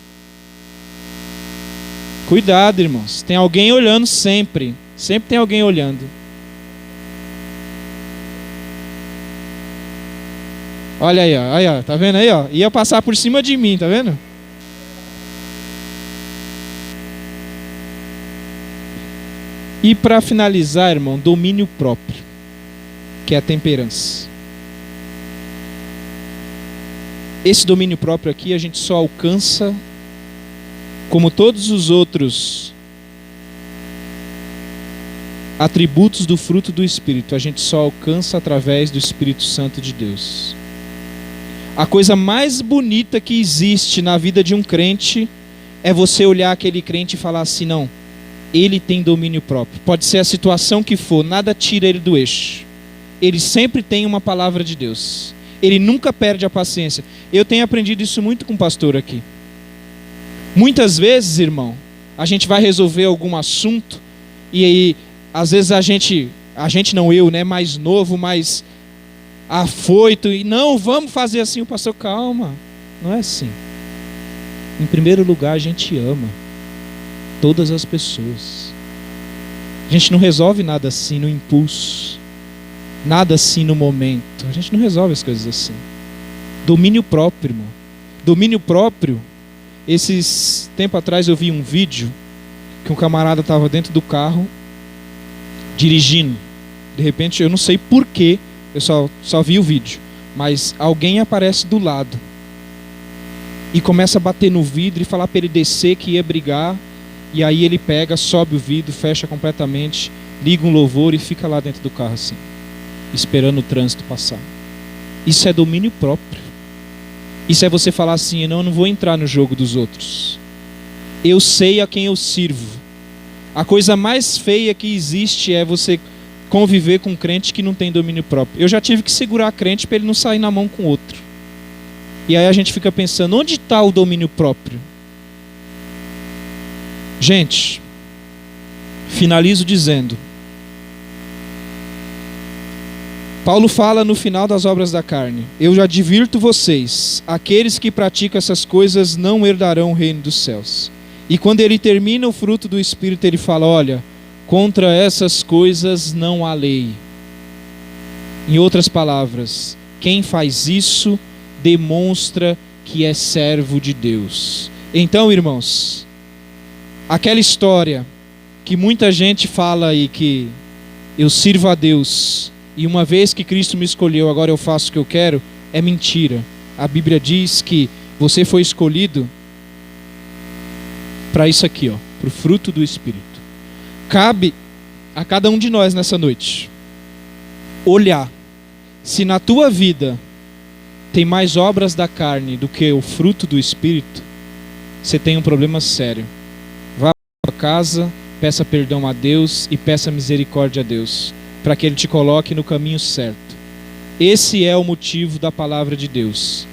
Cuidado, irmãos. Tem alguém olhando sempre. Sempre tem alguém olhando. Olha aí, ó, tá vendo aí, ó? Ia passar por cima de mim, tá vendo? E para finalizar, irmão, domínio próprio, que é a temperança. Esse domínio próprio aqui a gente só alcança, como todos os outros atributos do fruto do Espírito, a gente só alcança através do Espírito Santo de Deus. A coisa mais bonita que existe na vida de um crente é você olhar aquele crente e falar assim, não, ele tem domínio próprio. Pode ser a situação que for, nada tira ele do eixo. Ele sempre tem uma palavra de Deus. Ele nunca perde a paciência. Eu tenho aprendido isso muito com o pastor aqui. Muitas vezes, irmão, a gente vai resolver algum assunto e aí, às vezes a gente não eu, né, mais novo, mas afoito e não, vamos fazer assim. O pastor, calma, não é assim. Em primeiro lugar, a gente ama todas as pessoas. A gente não resolve nada assim no impulso, nada assim no momento. A gente não resolve as coisas assim. Domínio próprio, irmão. Domínio próprio. Esses tempo atrás eu vi um vídeo que um camarada estava dentro do carro dirigindo. De repente, eu não sei porquê, eu só vi o vídeo, mas alguém aparece do lado e começa a bater no vidro e falar para ele descer, que ia brigar. E aí ele pega, sobe o vidro, fecha completamente, liga um louvor e fica lá dentro do carro assim, esperando o trânsito passar. Isso é domínio próprio. Isso é você falar assim: eu não vou entrar no jogo dos outros. Eu sei a quem eu sirvo. A coisa mais feia que existe é você conviver com um crente que não tem domínio próprio. Eu já tive que segurar crente para ele não sair na mão com outro. E aí a gente fica pensando, onde está o domínio próprio? Gente, finalizo dizendo, Paulo fala no final das obras da carne: eu já advirto vocês, aqueles que praticam essas coisas não herdarão o reino dos céus. E quando ele termina o fruto do Espírito, ele fala: olha, contra essas coisas não há lei. Em outras palavras, quem faz isso demonstra que é servo de Deus. Então, irmãos, aquela história que muita gente fala aí, que eu sirvo a Deus e uma vez que Cristo me escolheu, agora eu faço o que eu quero, é mentira. A Bíblia diz que você foi escolhido para isso aqui, para o fruto do Espírito. Cabe a cada um de nós nessa noite olhar se na tua vida tem mais obras da carne do que o fruto do Espírito. Você tem um problema sério. Vá para casa, peça perdão a Deus e peça misericórdia a Deus, para que Ele te coloque no caminho certo. Esse é o motivo da palavra de Deus.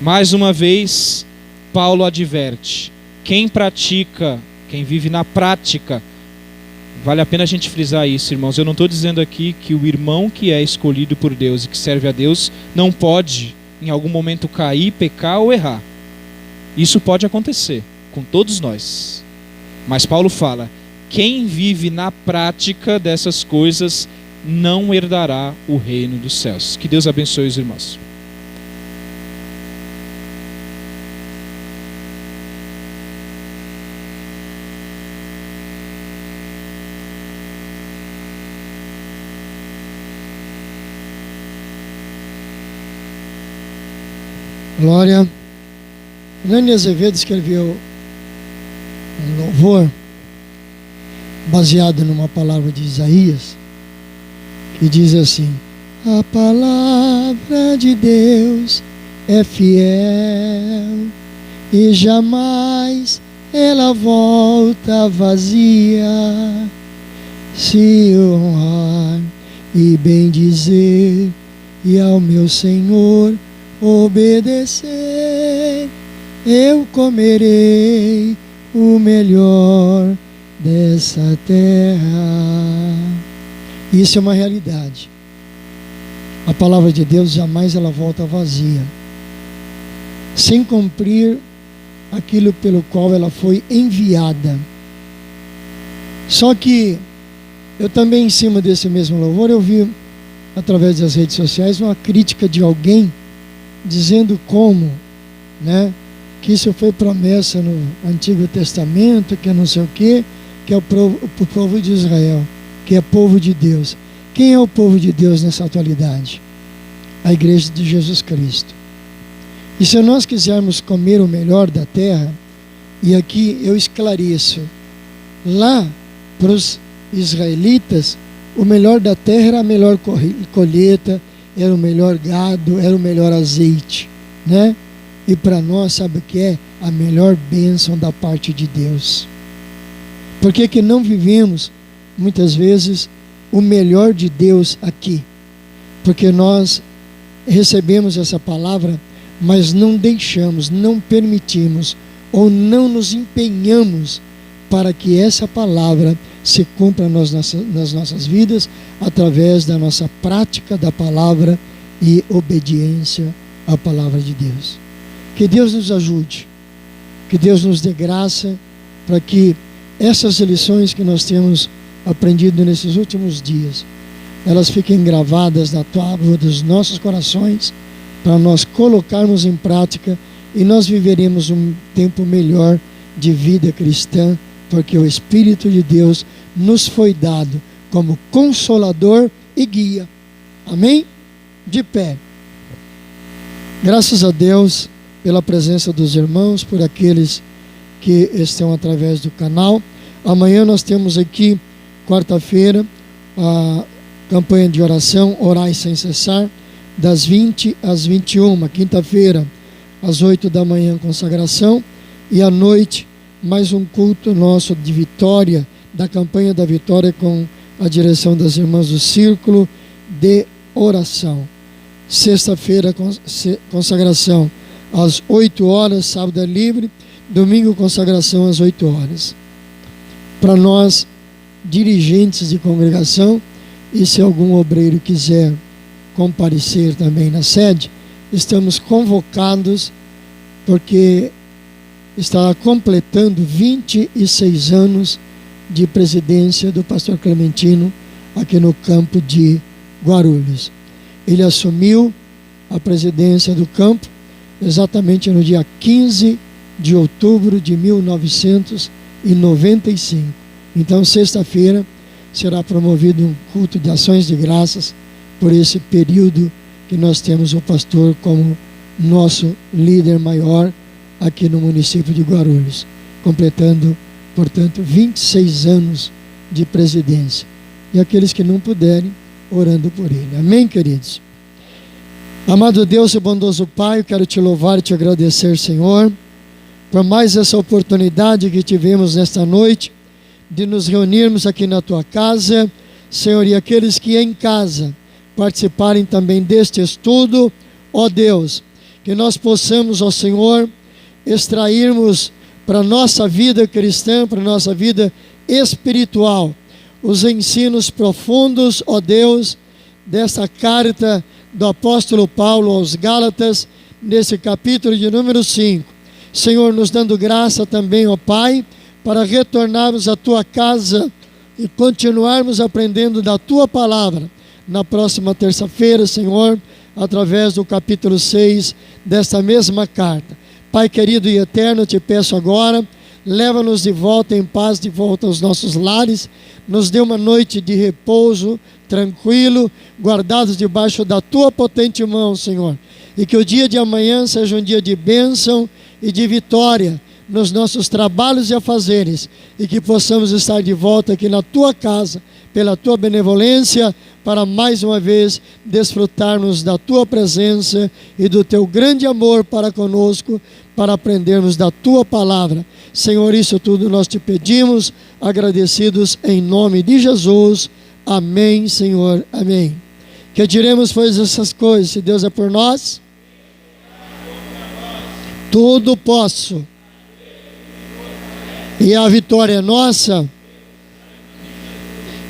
Mais uma vez, Paulo adverte: quem pratica, quem vive na prática, vale a pena a gente frisar isso, irmãos. Eu não estou dizendo aqui que o irmão que é escolhido por Deus e que serve a Deus não pode em algum momento cair, pecar ou errar. Isso pode acontecer com todos nós. Mas Paulo fala: quem vive na prática dessas coisas não herdará o reino dos céus. Que Deus abençoe os irmãos. Glória. Hernani Azevedo escreveu um louvor baseado numa palavra de Isaías, que diz assim: a palavra de Deus é fiel e jamais ela volta vazia. Se honrar e bendizer e ao meu Senhor obedecer, eu comerei o melhor dessa terra. Isso é uma realidade. A palavra de Deus jamais ela volta vazia, sem cumprir aquilo pelo qual ela foi enviada. Só que eu também, em cima desse mesmo louvor, eu vi através das redes sociais uma crítica de alguém dizendo que isso foi promessa no Antigo Testamento, que é não sei o quê, que é o povo de Israel, que é povo de Deus. Quem é o povo de Deus nessa atualidade? A igreja de Jesus Cristo. E se nós quisermos comer o melhor da terra, e aqui eu esclareço, lá para os israelitas, o melhor da terra era a melhor colheita, era o melhor gado, era o melhor azeite, né? E para nós, sabe o que é? A melhor bênção da parte de Deus. Por que não vivemos, muitas vezes, o melhor de Deus aqui? Porque nós recebemos essa palavra, mas não deixamos, não permitimos, ou não nos empenhamos para que essa palavra se cumpra nas nossas vidas, através da nossa prática da palavra e obediência à palavra de Deus. Que Deus nos ajude, que Deus nos dê graça para que essas lições que nós temos aprendido nesses últimos dias, elas fiquem gravadas na tábua dos nossos corações, para nós colocarmos em prática e nós viveremos um tempo melhor de vida cristã, porque o Espírito de Deus nos foi dado como consolador e guia. Amém? De pé. Graças a Deus pela presença dos irmãos, por aqueles que estão através do canal. Amanhã nós temos aqui, quarta-feira, a campanha de oração, Orai Sem Cessar, das 20 às 21. Quinta-feira, às 8 da manhã, consagração. E à noite, mais um culto nosso de vitória, da campanha da vitória, com a direção das irmãs do Círculo de Oração. Sexta-feira, consagração às 8 horas, sábado é livre. Domingo, consagração às 8 horas. Para nós, dirigentes de congregação, e se algum obreiro quiser comparecer também na sede, estamos convocados, porque está completando 26 anos de presidência do pastor Clementino aqui no campo de Guarulhos. Ele assumiu a presidência do campo exatamente no dia 15 de outubro de 1995. Então, sexta-feira, será promovido um culto de ações de graças por esse período que nós temos o pastor como nosso líder maior aqui no município de Guarulhos, completando, portanto, 26 anos de presidência. E aqueles que não puderem, orando por ele. Amém, queridos? Amado Deus e bondoso Pai, eu quero te louvar e te agradecer, Senhor, por mais essa oportunidade que tivemos nesta noite, de nos reunirmos aqui na tua casa, Senhor, e aqueles que em casa participarem também deste estudo, ó Deus, que nós possamos, ó Senhor, extrairmos para a nossa vida cristã, para a nossa vida espiritual, os ensinos profundos, ó Deus, dessa carta do apóstolo Paulo aos Gálatas, nesse capítulo de número 5. Senhor, nos dando graça também, ó Pai, para retornarmos à tua casa e continuarmos aprendendo da tua palavra na próxima terça-feira, Senhor, através do capítulo 6 desta mesma carta. Pai querido e eterno, eu te peço agora, leva-nos de volta em paz, de volta aos nossos lares, nos dê uma noite de repouso, tranquilo, guardados debaixo da tua potente mão, Senhor, e que o dia de amanhã seja um dia de bênção e de vitória nos nossos trabalhos e afazeres, e que possamos estar de volta aqui na tua casa, pela tua benevolência, para mais uma vez desfrutarmos da tua presença e do teu grande amor para conosco, para aprendermos da tua palavra. Senhor, isso tudo nós te pedimos, agradecidos em nome de Jesus. Amém, Senhor, amém. Que diremos, pois, essas coisas, se Deus é por nós, tudo posso. E a vitória é nossa.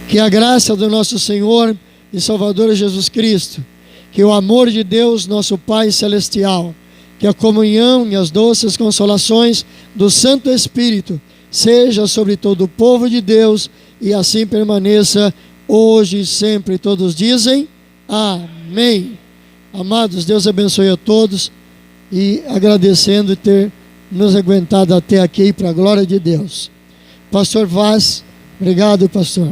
Que a graça do nosso Senhor e Salvador Jesus Cristo, que o amor de Deus, nosso Pai Celestial, que a comunhão e as doces consolações do Santo Espírito seja sobre todo o povo de Deus e assim permaneça hoje e sempre. Todos dizem amém. Amados, Deus abençoe a todos, e agradecendo ter nos aguentado até aqui para a glória de Deus. Pastor Vaz, obrigado, pastor.